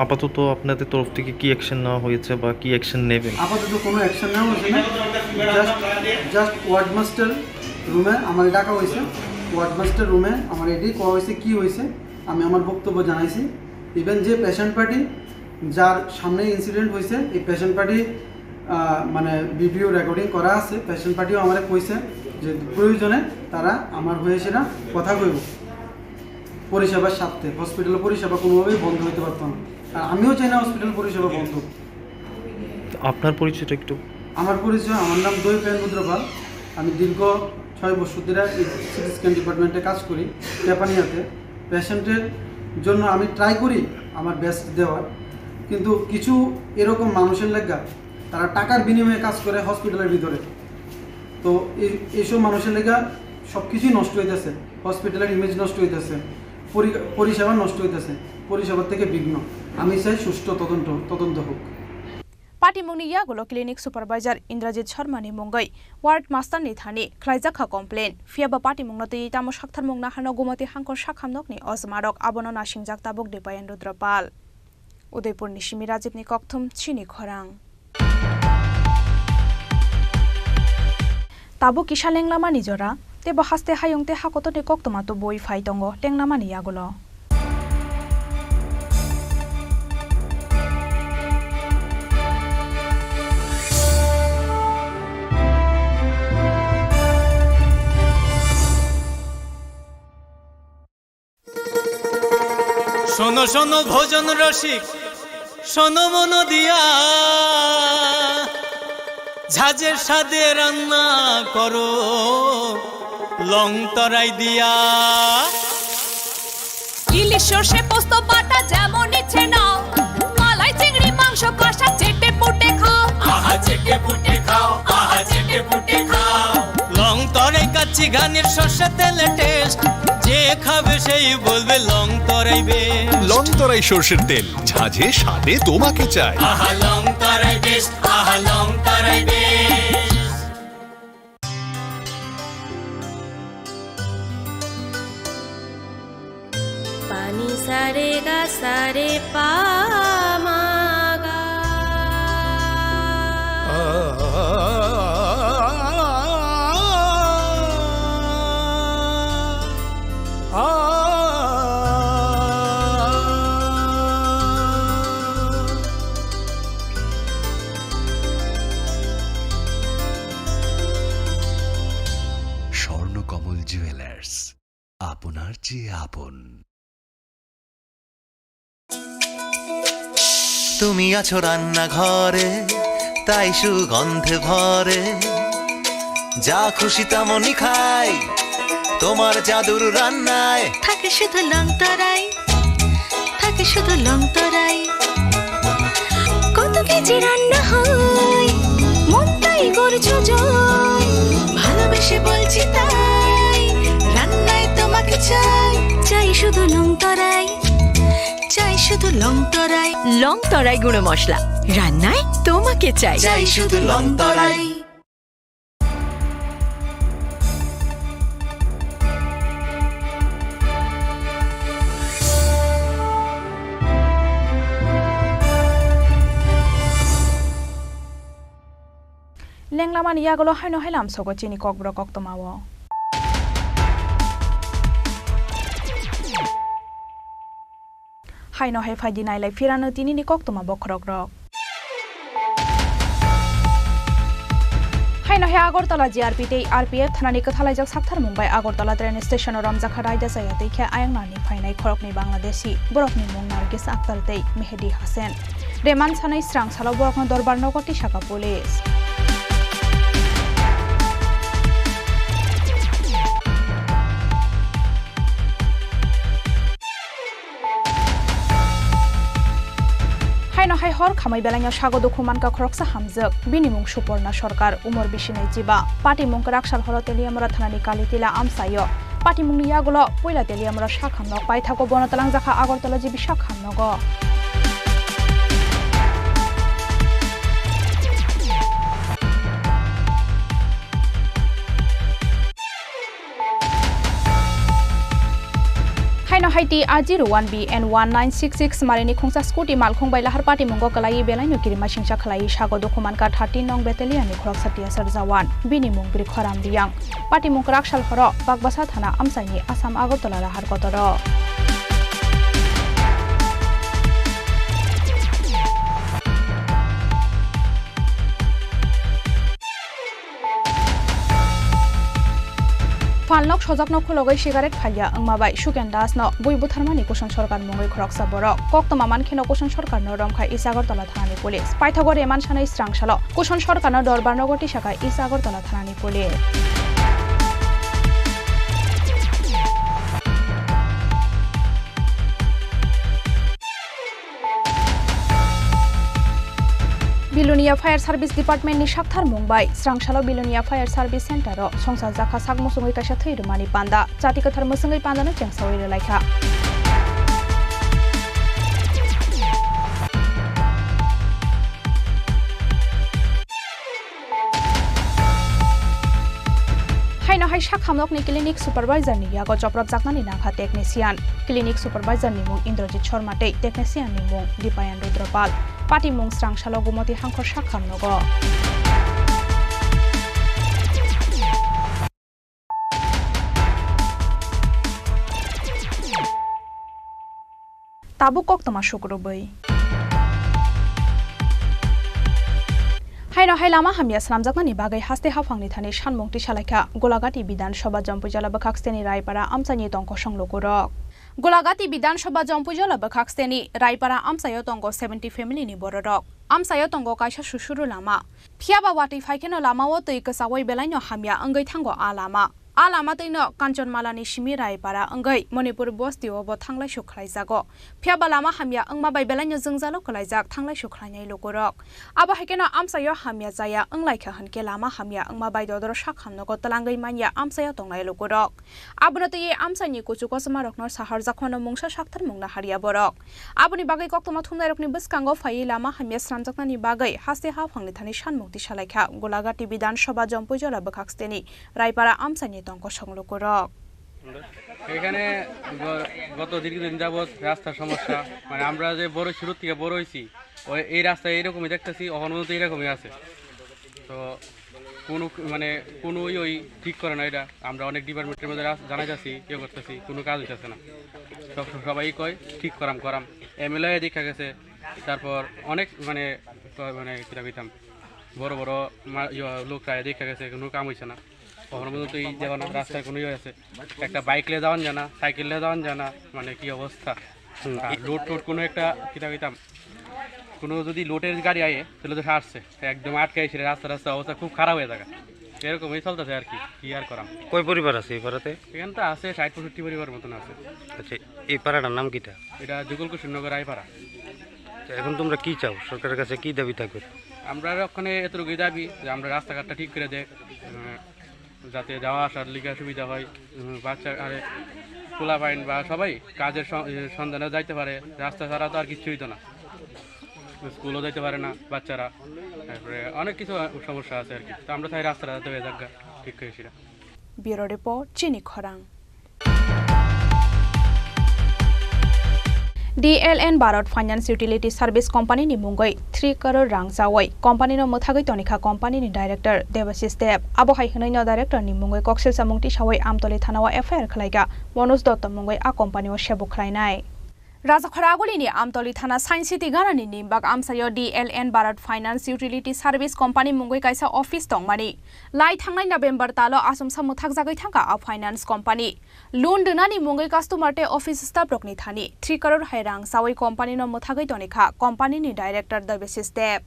আপাতত আপনাদের তরফ থেকে কি অ্যাকশন নেওয়া হয়েছে বা কি অ্যাকশন নেবেন?
আপাতত কোনো অ্যাকশন নেওয়া হয়েছে না জাস্ট ওয়ার্ড মাস্টার রুমে আমার ডাকা হয়েছে ওয়ার্ড মাস্টার রুমে আমার এটাই কোয়া হয়েছে কী হয়েছে আমি আমার বক্তব্য জানাইছি ইভেন যে পেশেন্ট পার্টি যার সামনে ইনসিডেন্ট হয়েছে এই পেশেন্ট পার্টি মানে ভিডিও রেকর্ডিং করা আছে পেশেন্ট পার্টিও আমার কইছে যে প্রয়োজনে তারা আমার হয়ে সেটা কথা কইব পরিষেবার স্বার্থে হসপিটালের পরিষেবা কোনোভাবেই বন্ধ হতে পারতো না আর আমিও চাই না হসপিটাল পরিষেবা বন্ধ।
আপনার পরিচয়টা একটু?
আমার পরিচয় আমার নাম দীপায়ন রুদ্রপাল আমি দীর্ঘ 6 বছর ধরে সিটি স্ক্যান ডিপার্টমেন্টে কাজ করি পেপানিয়াতে পেশেন্টের জন্য আমি ট্রাই করি আমার বেস্ট দেওয়ার কিন্তু কিছু এরকম মানুষের লেগা তারা টাকার বিনিময়ে কাজ করে হসপিটালের ভিতরে তো এইসব মানুষের লেগা সব কিছুই নষ্ট হইতেছে হসপিটালের ইমেজ নষ্ট হইতেছে পরিষেবা নষ্ট হইতেছে পরিষেবার থেকে বিঘ্ন আমি চাই সুষ্ঠু তদন্ত হোক।
पार्टी मुंगनी यागुलो क्लिनिक सुपरवाइजर इंद्रजित शर्मा नि मुंगै वार्ड मास्टर नि थानी खलाइजाखा कमप्लेन फियाबा पार्टी मुंगनति तामो साक्थार मुंगना हानो गुमति हांखर साखामनकनि अजमारक आबनो नासिंजाक ताबुक दीपायन रुद्रपाल उदयपुरनि सिमी राजीवनि कक्थुम चिनि खरां ताबु किसा लेंलामा निजरा तेबो हास्ते हायुंते हाकतनि कक्तमा तो बय फाइ दङ लेंलामानि आगल
শোনো শোনো ভোজন রসিক শোনো মন দিয়া ঝাঁঝের সাদে রান্না করো লং তরাই দিয়া
ইলিশ সর্ষে পোস্ত বাটা যেমন ইচ্ছে নাও মালাই চিংড়ি মাংস কষা চেটে পুটে খাও
আহা চেটে পুটে খাও আহা চেটে পুটে খাও লং তরাই কাচ্চি ঘানির সর্ষে তেলে টেস্ট যে খাবে সেই বলবে লং তরাই বেশ
লং তরাই সর্ষের তেল ঝাঁঝে স্বাদে তোমাকে চাই
আহা লং তরাই বেশ আহা লং তরাই বেশ
পানি সারে গা সারে পামাগা
স্বর্ণকমল জুয়েলার্স আপনার চেয়ে আপন।
তুমি আছো রান্নাঘরে তাই সুগন্ধে ভরে যা খুশি তেমনই খাই তোমার জাদুর রান্নায়
থাকে শুধু লং তরাই থাকে শুধু লং তরাই কত কেজি রান্না হয় মন তাই করছো জয় ভালোবেসে বলছি তাই রান্নায় তোমাকে চাই চাই শুধু লং তরাই চাই শুধু লং তরাই গুঁড়ো মশলা রান্নায় তোমাকে চাই
চাই শুধু লং তরাই।
लेंलामानि आगल हायनो हायलाम सगो चिनि ककब्र कक्तमावो हायनो हाय फायदि नायलाय फिरानो तिनिनि कक्तमा बखरक रक हायनो हाय आगरतला जिआरपि ते RPF थानानि कथालायजक साक्थार Mumbai Agartala train station रमजाखा रायदा जाया दैखे आयंनानि फायनाय खरकनि बांलादेशी बरफनि मुं नारगिस आक्तार दै मेहेदी हासेन रेमान सानै स्रां सालाव बरफनो दरबार नगति शाखा पुलिस हायनो हाय हर खामाय बेलायाव सागो दुखुमानका खरकसा हामजक बिनिमुं सुपर्णा सरकार उमर बिसिनाय जिबा पार्टीमुं राक्साल हर तेलियामरा थानानि कालितिला आमसायो पार्टीमुंनि यागुल पयला तेलियामरा साखामनक पाइथाको बनतलां जाखा आगरतला जिबि साखामनग हायनो हाइटी आजि R1B and 1966 मारिनि खुंसा स्कुटी मालखुं बायलाहार पार्टी मुंगो कलाई बेलायनो किरिमा सिंसा खलाई सागो दुखुमान का 13 नং बेटेलियननि खरक साटिया सर जवान बिनि मुं ब्रि खराम रियां पार्टी मुं राक्साल हर बागबासा थाना आमसाइनि आसाम आगरतला राहार कतर फालनक सजक नखो लगै सिगारेट फालिया अंमाबाय सुकेन दास न बयबो थारमानि कुशन सरकार मुंगै खरकसा बरक कक्तमा मानखेनो कुशन सरकार न रमखा इसागरतला थानानि पुलिस पाइथागो रेमान सानै स्रांसाल कुशन सरकार न दरबार नगति शाखा इसागरतला थानानि पुलिस बिलुनिया फायर सार्भिस डिपार्टमेंटनि साक्थार मुंबाइ स्रांसालो बिलुनिया फायर सार्भिस सेंटर संसार जाखा साग मुसुङै कासा थैरुमानि पान्दा जाति कथार मुसुङै पान्दानो चेंसावै लायखा हायनो हाय Amsai Shakhamok ni clinic supervisor ni yago joprab jaknani nakha technician. Clinic supervisor ni mung Indrajit Sharma tei technician ni mung Dipayan Rudrapal. Pati mung Srangshalo Gumoti Hangkhor Shakham nogo. Tabu kok tama shukrubai. Haino hailama hamya slamjaknani bagai haste hafangni thani shanmungti salaikha Golagati Bidan Sabha Jampujala Bakhaksteni Raipara Amsani tongko songlogorok. Golagati Bidan Sabha Jampujala Bakhaksteni Raipara Amsayo tongo 70 family ni bororok. Amsayo tongo kaisa sushuru lama. Phiaba wati phaikeno lama wo tui kasawai belaino hamya angai thango alama. Alama tino Kanchanmala ni Shimi Raipara angai Manipur bosti obo thanglai sukhlaijago. Phiaba lama hamya angma bai belaino jungzalo kalaijak thanglai sukhlainai logorok. Aba haikeno amsayo hamya jaya anglaikha hanke lama hamya angma bai dodoro sakhamnogo talangai manya amsayo tongnai logorok. Abunati amsani kuchuko samarokno sahar jakhono mungsa sakthar mungna haria borok. Abuni bagai koktoma thumnairokni biskango phai lama hamya sramjaknani bagai haste hafangni thani shanmukti salaikha Golagati Bidan Sabha Jampujala Bakhaksteni Raipara Amsani tongko songlogorok.
এখানে গত দীর্ঘদিন যাবৎ রাস্তার সমস্যা মানে আমরা যে বড় শুরু থেকে বড় হয়েছি ওই এই রাস্তায় এরকমই দেখতেছি অহন মতো এরকমই আছে তো কোনো মানে কোনো ওই ঠিক করে না এটা আমরা অনেক ডিপার্টমেন্টের মধ্যে জানাইতেছি ইয়ে করতেছি কোনো কাজ হইতেছে না সবাই কয় ঠিক করাম এমএলএ দেখা গেছে তারপর অনেক মানে মানে কিরা কইতাম বড় বড় লোকরা দেখা গেছে কোনো কাম হইছে না কখনো পর্যন্ত এই যেমন রাস্তায় কোনো ইয়ে আছে একটা বাইক নিয়ে যাওয়ান জানা সাইকেল নিয়ে যাওয়ান জানা মানে কি অবস্থা লোড কোনো একটা কিতা কইতাম কোনো যদি লোডের গাড়ি আয়ে তাহলে তো আসছে একদম আটকে এসে রাস্তা অবস্থা খুব খারাপ হয়ে থাকে এরকমই চলতেছে আর কি আর করাম।
কয় পরিবার আছে এই পাড়াতে?
এখানে তো আছে 60-65 পরিবার মতন আছে।
আচ্ছা এই পাড়াটার নাম কিটা?
এটা যুগলকুশিনগর আইপাড়া।
এখন তোমরা কি চাও, সরকারের কাছে কি দাবি থাকবে?
আমরা ওখানে এতটুকুই দাবি যে আমরা রাস্তাঘাটটা ঠিক করে দেয় যাতে যাওয়া আসার লিগা সুবিধা হয়, বাচ্চা আরে খোলা পাইন বা সবাই কাজের সন্ধানে যাইতে পারে। রাস্তা ছাড়া তো আর কিছু হইতো না, স্কুলও যাইতে পারে না বাচ্চারা, তারপরে অনেক কিছু সমস্যা আছে আর কি। তো আমরা চাই রাস্তাটা যাতে হয়ে যাক ঠিক করে সেটা।
ব্যুরো রিপোর্ট চিনি খরাং। DLN Bharat Finance Utility Service Company ni mungai 3 crore rang jawai company no muthagai tonikha company ni director Devasis Dev abo hai hnai no director ni mungai koksil samungti sawai amtoli thanawa FIR khlaiga Manoj Dotto mungai a company o shebu khlainai Rajakhoraguli ni amtoli thana Science City ganani ni bag amsayo DLN Bharat Finance Utility Service Company mungai kaisa office tongmani lai thangnai November talo asumsa muthak jagai thanga a finance company loan dunani mungai customer te office staff rokni thani 3 crore hairang sawai company no muthagai tonikha company ni director Devasis Dev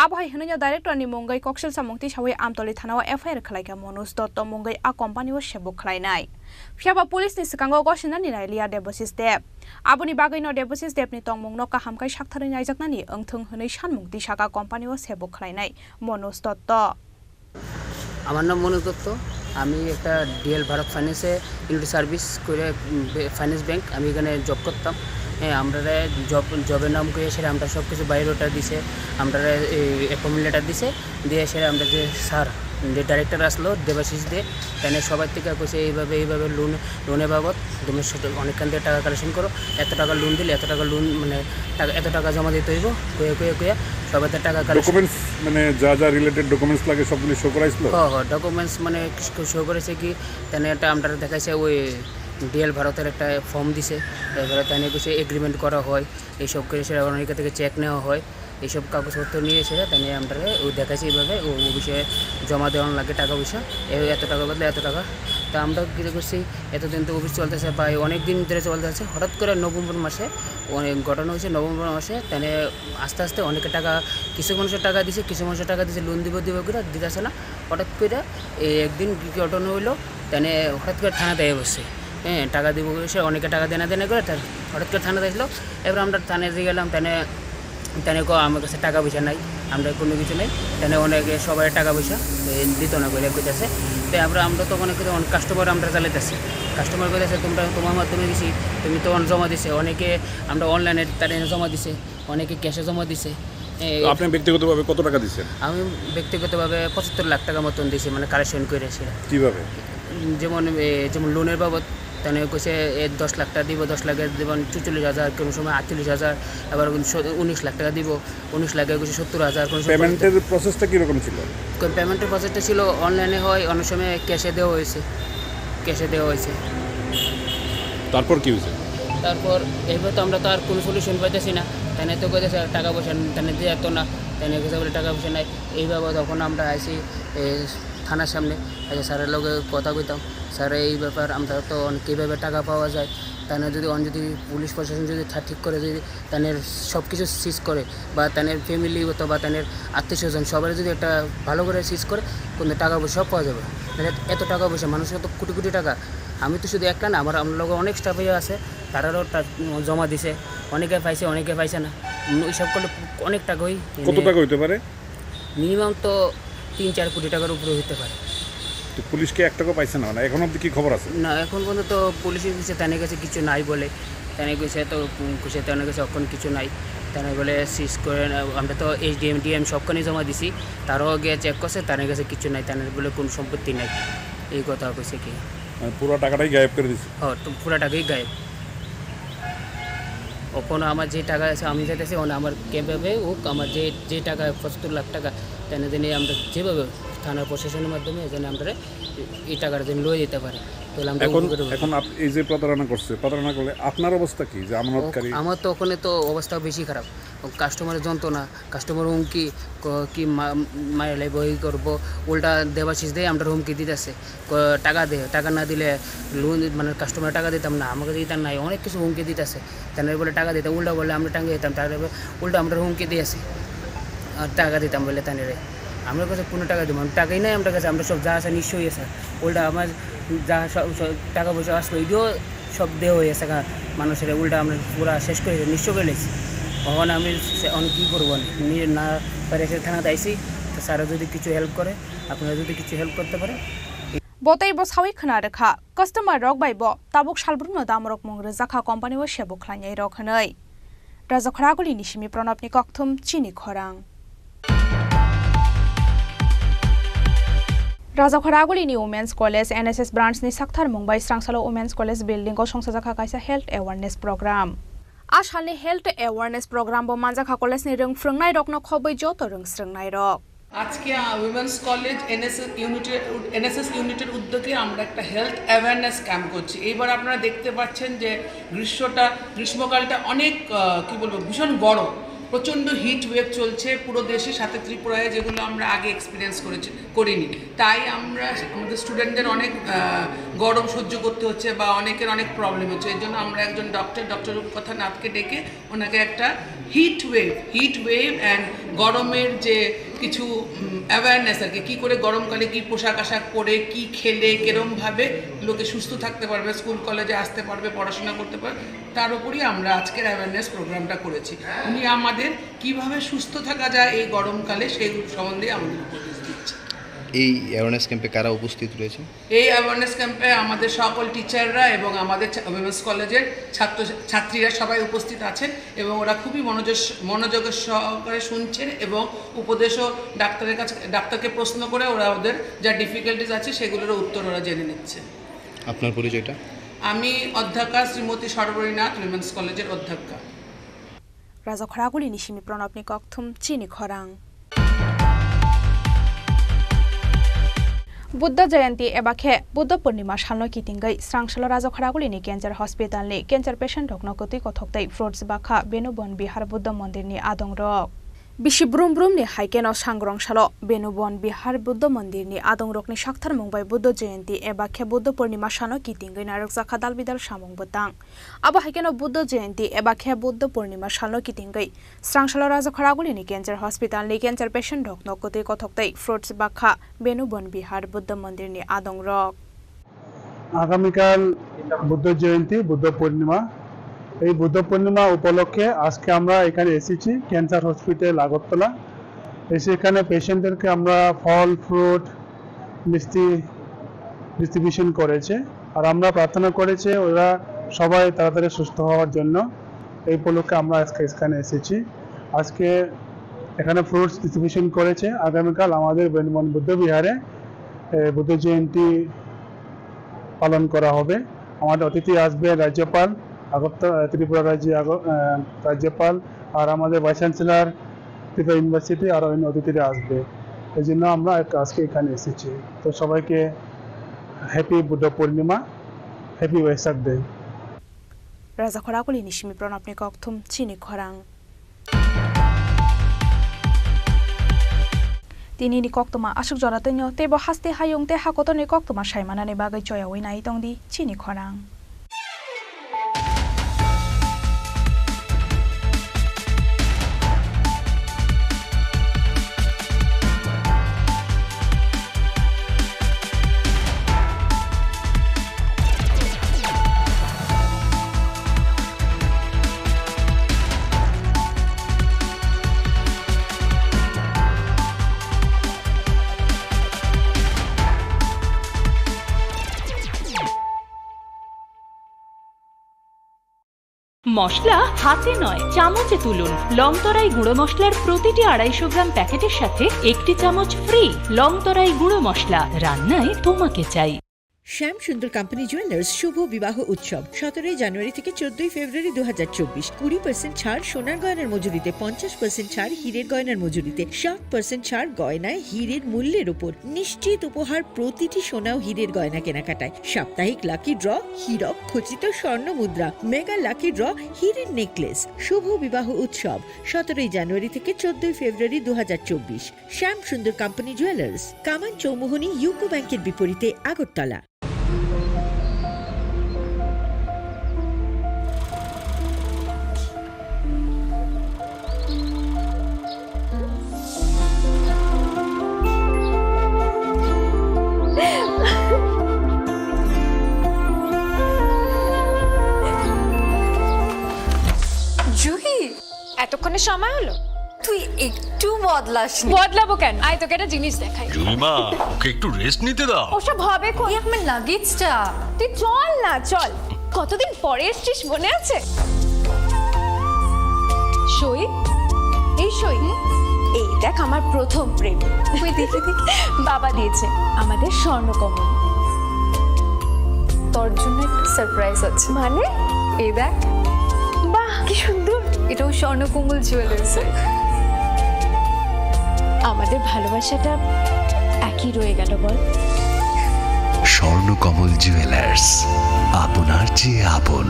Abhai Hnunya director ni mungai koksil samungti sawai amtoli thanawa FIR khlaiga Manoj Dotto mungai a company o shebu khlainai Phiaba police ni sikango gosina ni railia Devasis Dev Abuni bagai no Devasis Dev ni tongmung no kahamkai sakthari naijaknani engthung hnei sanmungti saka company o shebu khlainai Manoj Dotto
আমার নাম মনোজ দত্ত, আমি একটা DL Bharat ফাইন্যান্সে unity service করে finance bank আমি এখানে job করতাম। হ্যাঁ আমরা জবের নাম করে সেটা আমরা সব কিছু বায়োডাটা দিছে, আমরা অ্যাপয়েন্টমেন্ট লেটার দিছে দিয়ে সেটা আমরা যে স্যার যে ডাইরেক্টর আসলো দেবাশিস দে তাহলে সবার থেকে কইছে এইভাবে লোনের বাবদ তুমি অনেকখান থেকে টাকা কালেকশন করো, এত টাকা লোন দিলে এত টাকা লোন মানে এত টাকা জমা দিতে হইব কয়ে সবাই টাকা
ডকুমেন্টস মানে যা রিলেটেড ডকুমেন্টস লাগে সবগুলো শো করাইছিল।
হ্যাঁ ডকুমেন্টস মানে শো করেছে কি তাহলে এটা আমরা দেখাইছে ওই ডিএল ভারতের একটা ফর্ম দিছে, এবারে তাহলে কিছু এগ্রিমেন্ট করা হয় এইসব করে সেটা অনেক থেকে চেক নেওয়া হয়, এইসব কাগজপত্র নিয়ে এসে তাহলে আমরা ওই দেখাইছি এইভাবে ও বিষয়ে জমা দেওয়ানো লাগে টাকা পয়সা এত টাকা বদলে এত টাকা। তা আমরা কী করছি এতদিন তো অফিস চলতেছে প্রায় অনেক দিন ধরে চলতেছে, হঠাৎ করে নভেম্বর মাসে অনেক ঘটনা হয়েছে। নভেম্বর মাসে তাহলে আস্তে আস্তে অনেকে টাকা কিছু মানুষের টাকা দিছে, কিছু মানুষের টাকা দিছে লোন দিব করে দিতেছে না। হঠাৎ করে একদিন কী ঘটনা হইলো তাহলে হঠাৎ করে থানাতে বসছে, হ্যাঁ টাকা দিব সে অনেকে টাকা দেনা করে তার হঠাৎ করে থানাতে আসলো। এবার আমরা থানায় দিয়ে গেলাম, তাহলে আমার কাছে টাকা পয়সা নাই, আমরা কোনো কিছু নেই, তাহলে অনেকে সবাই টাকা পয়সা দিত না বলে কইতেছে। তাই আমরা তো অনেক কাস্টমার আমরা চালাইতেছি, কাস্টমার কইতেছে তোমার মাধ্যমে দিছি তুমি তো জমা দিছে, অনেকে আমরা অনলাইনে তার জমা দিছে, অনেকে ক্যাশে জমা দিছে।
আপনি ব্যক্তিগতভাবে কত টাকা দিচ্ছেন?
আমি ব্যক্তিগতভাবে 75 লাখ টাকা মতন দিয়েছি, মানে কালেকশন করে সেটা।
কীভাবে?
যেমন যেমন লোনের বাবদ তাহলে কইছে 10 লাখ টাকা দিব, 10 লাখে দেবেন 44,000, কোনো সময় 48,000, আবার 19 লাখ টাকা দিব, 19 লাখে কইছে 70,000। কোনো
পেমেন্টের প্রসেসটা কীরকম ছিল?
পেমেন্টের প্রসেসটা ছিল অনলাইনে হয়, অনেক সময় ক্যাশে দেওয়া হয়েছে।
তারপর কি হয়েছে?
তারপর এবার তো আমরা তো আর কোনো সলিউশন পাইতেছি না, তাই তো কইতেছে টাকা পয়সা তাই দিয়ে যেত না, তাই কইছে বলে টাকা পয়সা নাই। এইভাবে তখন আমরা আইসি থানার সামনে, স্যারের লগে কথা কইতাম, স্যার এই ব্যাপার আমরা তো কীভাবে টাকা পাওয়া যায়, তাদের যদি পুলিশ প্রশাসন যদি ঠিক করে, যদি তাদের সব কিছু সিজ করে বা তাদের ফ্যামিলি অথবা তাদের আত্মীয় স্বজন সবাই যদি একটা ভালো করে সিজ করে, কিন্তু টাকা পয়সা সব পাওয়া যাবে। এত টাকা পয়সা মানুষের তো কোটি কোটি টাকা, আমি তো শুধু একটা না, আমার লোক অনেক স্টাফে আছে, তারাও জমা দিছে, অনেকে পাইছে অনেকে পাইছে না, এইসব করলে অনেক টাকা
কত টাকা হইতে পারে?
মিনিমাম তো 3-4 কোটি টাকার উপরে হইতে পারে।
তো পুলিশকে 1 টাকা পাইছে না, এখন অবধি কি খবর আছে?
না, এখন পর্যন্ত তো পুলিশের কাছে তাদের কাছে কিছু নাই বলে, তাদের কাছে তো তাদের কাছে এখন কিছু নাই, তারা বলে সিজ করে। আমরা তো SDM DM সবখানে জমা দিছি, তারাও গিয়ে চেক করছে, তাদের কাছে কিছু নাই, তাদের বলে কোনো সম্পত্তি নাই, এই কথা কইছে কি।
পুরো টাকাটাই গায়েব করে দিচ্ছে?
হ্যাঁ, তো পুরো টাকাই গায়েব। কোনো আমার যে টাকা আছে আমি চাইতেছি আমার কীভাবে হোক, আমার যে টাকা 75 লাখ টাকা তেনে দিনে আমরা যেভাবে থানার প্রশাসনের মাধ্যমে যেন আমরা এই টাকাটা যেন লয়ে যেতে পারে।
এখন এই যে প্রতারণা করলে আপনার অবস্থা কি? যে আমানতকারী
আমার তো ওখানে তো অবস্থা বেশি খারাপ, কাস্টমারের যন্ত্রণা, কাস্টমার হুমকি কি মায়ের লাইব ই করবো, উল্টা দেবাশিস দিয়ে আমরা হুমকি দিতেছে, টাকা না দিলে লোন মানে কাস্টমার টাকা দিতাম না, আমাকে দিতাম নাই, অনেক কিছু হুমকি দিতেছে, তাদের বলে টাকা দিতাম, উল্টা বলে আমরা টাকা দিতাম, তারপরে উল্টা আমরা হুমকি দিয়েছি আর টাকা দিতাম বলে তাদের আমার কাছে কোনো টাকা দিব, টাকাই নাই আমার কাছে, আমরা সব যা আছে নিশ্চয়ই আছে, উল্টা আমার যা সব টাকা পয়সা আসলো এটিও সব দেওয়া হয়ে গেছে মানুষের, উল্টা আমরা পুরো শেষ করে নিশ্চয় করে লেছি। তখন আমি অনেক কী করবো না পারে সে থানাতে আইসি, তো স্যারা যদি কিছু হেল্প করে, আপনারা যদি কিছু হেল্প করতে পারে।
বতাই বসাওই খনারেখা কাস্টমার রক বাইব তাবুক সালব্রুনো দামরক মংরে জাখা কোম্পানি ও সেবুক খাইনাই রখनै রাজখরাগুলি নিশিমি প্রণবনি ককথুম চিনি খরাং राजाखरागुलिनि वुमेन्स कलेज NSS ब्रांचनि साक्थार मुंबाइ स्रांसालो वुमेन्स कलेज बिल्डिंग को संसाजाखा कायसा हेल्थ अवेयरनेस प्रोग्राम आसालनि हेल्थ अवेयरनेस प्रोग्राम बो मानजाखा कलेजनि रोंफ्रोंनाय रकनो खबै जत रोंस्रोंनाय रक
আজকে উইমেন্স কলেজ এনএসএস ইউনিটের উদ্যোগে আমরা একটা হেলথ অ্যাওয়ারনেস ক্যাম্প করছি। এইবার আপনারা দেখতে পাচ্ছেন যে গ্রীষ্মকালটা অনেক কি বলবো ভীষণ গরম, প্রচণ্ড হিট ওয়েভ চলছে পুরো দেশে, সাথে ত্রিপুরায়, যেগুলো আমরা আগে এক্সপিরিয়েন্স করিনি। তাই আমাদের স্টুডেন্টদের অনেক গরম সহ্য করতে হচ্ছে বা অনেকের অনেক প্রবলেম হচ্ছে। এই জন্য আমরা একজন ডক্টর রূপকথানাথকে ডেকে ওনাকে একটা হিট ওয়েভ অ্যান্ড গরমের যে কিছু অ্যাওয়ারনেস আর কি, কী করে গরমকালে কী পোশাক আশাক পরে কী খেলে কীরমভাবে লোকে সুস্থ থাকতে পারবে, স্কুল কলেজে আসতে পারবে, পড়াশোনা করতে পারবে, তার উপরই আমরা আজকের অ্যাওয়ারনেস প্রোগ্রামটা করেছি। উনি আমাদের কিভাবে সুস্থ থাকা যায় এই গরমকালে সেই সম্বন্ধে আমাদের উপদেশ দিচ্ছে।
এই অ্যাওয়ারনেস ক্যাম্পে কারা উপস্থিত রয়েছে?
এই অ্যাওয়ারনেস ক্যাম্পে আমাদের সকল টিচাররা এবং আমাদের উইমেন্স কলেজের ছাত্রীরা সবাই উপস্থিত আছেন এবং ওরা খুবই মনোযোগের সহকারে শুনছেন এবং উপদেশও ডাক্তারকে প্রশ্ন করে ওরা ওদের যা ডিফিকাল্টিস আছে সেগুলোর উত্তর ওরা জেনে নিচ্ছে।
আপনার পরিচয়টা?
আমি অধ্যক্ষা শ্রীমতী সর্বরীনাথ, উইমেন্স কলেজের অধ্যক্ষা।
রাজাখরাগুলি নিশিমি প্রণবনি ককথুম চিনি খরাং बुद्ध जयंती एबाखे बुद्ध पूर्णिमा सालनो कितिंगै स्रांसलो राजाखरागुलिनि केन्सार हस्पिटालनि केन्सार पेशेंट रकनगति कथकतै फ्रुट्स बाखा बेनुबन बिहार बुद्ध मन्दिरनि आदंरक बिसि ब्रुमब्रुमनि हाइकेनो सांग्रंसालो बेनुबन बिहार बुद्ध मन्दिरनि आदंरकनि साक्थार मुंबाइ बुद्ध जयंती एबाखे बुद्ध पूर्णिमा सालनो कितिंगै नारकजाखा दालबिदाल सामुं बतां आबो हाइकेनो बुद्ध जयंती एबाखे बुद्ध पूर्णिमा सालनो कितिंगै स्रांसलो राजाखरागुलिनि केन्सार हस्पिटालनि केन्सार पेशेंट रकनगति कथकतै फ्रुट्स बाखा बेनुबन बिहार बुद्ध मन्दिरनि आदंरक
আগামীকাল বুদ্ধ জয়ন্তী বুদ্ধ পূর্ণিমা, এই বুদ্ধ পূর্ণিমা উপলক্ষে আজকে আমরা এখানে এসেছি ক্যান্সার হসপিটাল আগরতলা। এসে এখানে পেশেন্টদেরকে আমরা ফল ফ্রুট মিষ্টি ডিস্ট্রিবিউশন করেছে আর আমরা প্রার্থনা করেছে ওরা সবাই তাড়াতাড়ি সুস্থ হওয়ার জন্য। এই উপলক্ষে আমরা আজকে এখানে এসেছি। আজকে এখানে ফ্রুটস ডিস্ট্রিবিউশন করেছে। আগামীকাল আমাদের বেনুবন বুদ্ধ বিহারে বুদ্ধ জয়ন্তী পালন করা হবে। আমাদের অতিথি আসবে রাজ্যপাল, আগরতলা ত্রিপুরা রাজ্যপাল, আর আমাদের ভাইস চ্যান্সেলর ত্রিপুরা ইউনিভার্সিটি, আর অন্য অতিথিরা আসবে। এই জন্য আমরা আজকে এখানে এসেছি। তো সবাইকে happy Buddha Purnima, happy ওয়েসাক day.
রাজা খরাকলি নিশিমি প্রণবনি ককথুম চিনি খরাং তিনি ni koktoma asuk jorate nyo tebo haste hayung te hakoto ni koktoma saimana ni bagai choya oi nai tongdi chini khorang
মশলা হাতে নয় চামচে তুলুন। লংতরাই গুঁড়ো মশলার প্রতিটি 250 গ্রাম প্যাকেটের সাথে 1টি চামচ ফ্রি। লংতরাই গুঁড়ো মশলা, রান্নায় তোমাকে চাই।
শ্যাম সুন্দর কোম্পানি জুয়েলার্স শুভ বিবাহ উৎসব 17 জানুয়ারি থেকে 14 ফেব্রুয়ারি 2024। 20% ছাড় সোনার গয়নার মজুরিতে, 50% ছাড় হীরের গয়নার মজুরিতে, 60% ছাড় গয়নায় হীরের মূল্যের উপর। নিশ্চিত উপহার প্রতিটি সোনা ও হীরের গয়না কেনাকাটায়। সাপ্তাহিক লাকি ড্র, হীরক খচিত স্বর্ণ মুদ্রা, মেগা লাকি ড্র, হীরের নেকলেস। শুভ বিবাহ উৎসব 17 জানুয়ারি থেকে 14 ফেব্রুয়ারি 2024। শ্যাম সুন্দর কোম্পানি জুয়েলার্স, কামান চৌমুহনী ইউকো ব্যাংকের বিপরীতে, আগরতলা।
জুহি, এতক্ষণে সময় হলো? তুই একটু বদলাসনি। বদলাবো কেন? আয় তোকে একটা জিনিস দেখাই।
জুলিমা, ওকে একটু রেস্ট নিতে দাও।
ওসব হবে কোন? এই আমার লাগেজটা। তুই চল না, চল। কতদিন পরে এসেছিস, মনে আছে? সই, এই সই, এই দেখ আমার প্রথম প্রেম। তুই দেখে দেখে বাবা দিয়েছে আমাদের স্বর্ণকমল। তোর জন্য একটা সারপ্রাইজ আছে। মানে? এই দেখ। বাহ, কি সুন্দর। এটাও স্বর্ণকমল জুয়েলার্স। আমাদের ভালোবাসাটা একই রয়ে গেল বল।
স্বর্ণকমল জুয়েলার্স, আপনার চেয়ে আপন।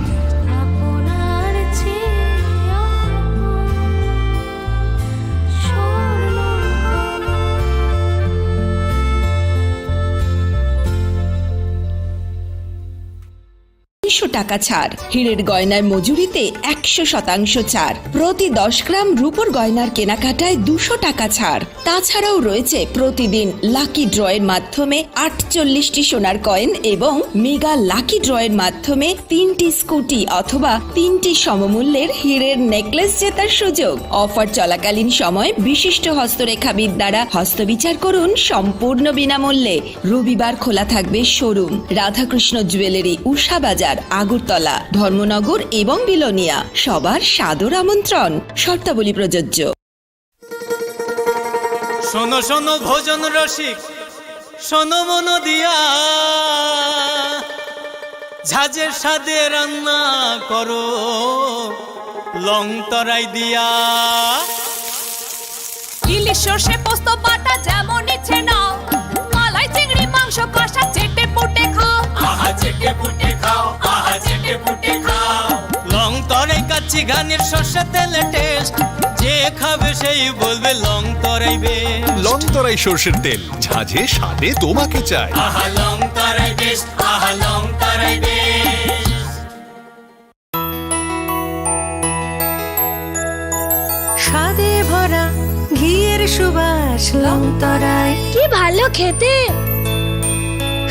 টাকা ছাড়, হীরের গয়নার মজুরিতে 100% ছাড়, প্রতি 10 গ্রাম রূপোর গয়নার কেনাকাটায় 200 টাকা ছাড়। তাছাড়াও রয়েছে প্রতিদিন লাকি ড্রয়ের মাধ্যমে 48টি সোনার কয়েন এবং মেগা লাকি ড্রয়ের মাধ্যমে 3টি স্কুটি অথবা 3টি সমমূল্যের হীরের নেকলেস জেতার সুযোগ। অফার চলাকালীন সময় বিশিষ্ট হস্তরেখাবিদ দ্বারা হস্তবিচার করুন সম্পূর্ণ বিনামূল্যে। রবিবার খোলা থাকবে শোরুম। রাধাকৃষ্ণ জুয়েলারি, উষা বাজার, আগরতলা, ধর্মনগর এবং বিলোনিয়া। সবার সাদর আমন্ত্রণ। শর্তাবলী প্রযোজ্য।
শোনো শোনো ভোজন রসিক, শোনো মন দিয়া, ঝাঁঝের স্বাদে রান্না করো লং তরাই দিয়া।
ইলিশ সর্ষে পোস্ত বাটা যেমন ইচ্ছে নাও, মালাই চিংড়ি মাংস কষা চেটে পুটে খাও।
আহা চেটে পুটে খাও, আহা চেটে পুটে খাও। লং তরাই কাচ্চি ঘানির সর্ষে তেলে টেস্ট, যে খাবে সেই বলবে লং তরাই বেশ।
লং তরাই সর্ষের তেল, ঝাঁঝে স্বাদে তোমাকে চাই।
আহা লং তরাই বেস্ট, আহা লং তরাই বেশ।
স্বাদে ভরা ঘিয়ের সুবাস লং তরাই, কি ভালো খেতে।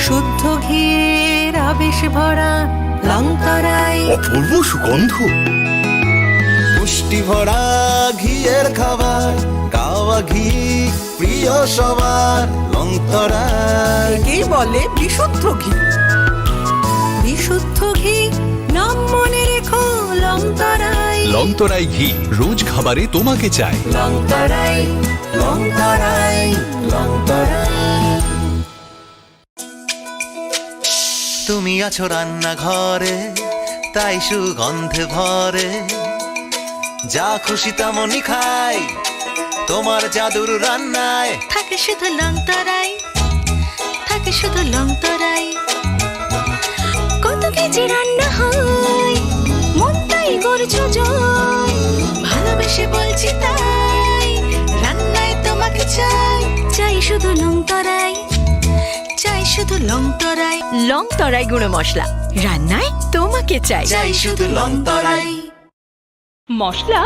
শুদ্ধ ঘিয়ের আবেশ ভরা লং তরাই,
অপূর্ব সুগন্ধ।
পুষ্টি ভরা ঘিয়ের খাবার, কাওয়া ঘি প্রিয় সবার লং তরাই।
একেই বলে বিশুদ্ধ ঘি। বিশুদ্ধ ঘি নাম মনে রেখো লং তরাই।
লং তরাই ঘি রোজ খাবারে তোমাকে চাই।
লং তরাই, লং তরাই, লং তরাই।
তুমি আছো রান্নাঘরে তাই সুগন্ধে ভরে যা খুশি তেমনই খাই তোমার জাদুর রান্নায়
থাকে শুধু লং তরাই, থাকে শুধু লং তরাই। কত কেজি রান্না হয় মন তাই করছো জয়, ভালোবেসে বলছি তাই রান্নায় তোমাকে চাই, চাই শুধু লং তরাই, চাই শুধু লং তরাই।
লং তরাই গুঁড়ো মশলা, রান্নায় তোমাকে চাই।
চাই শুধু লং তরাই।
মশলা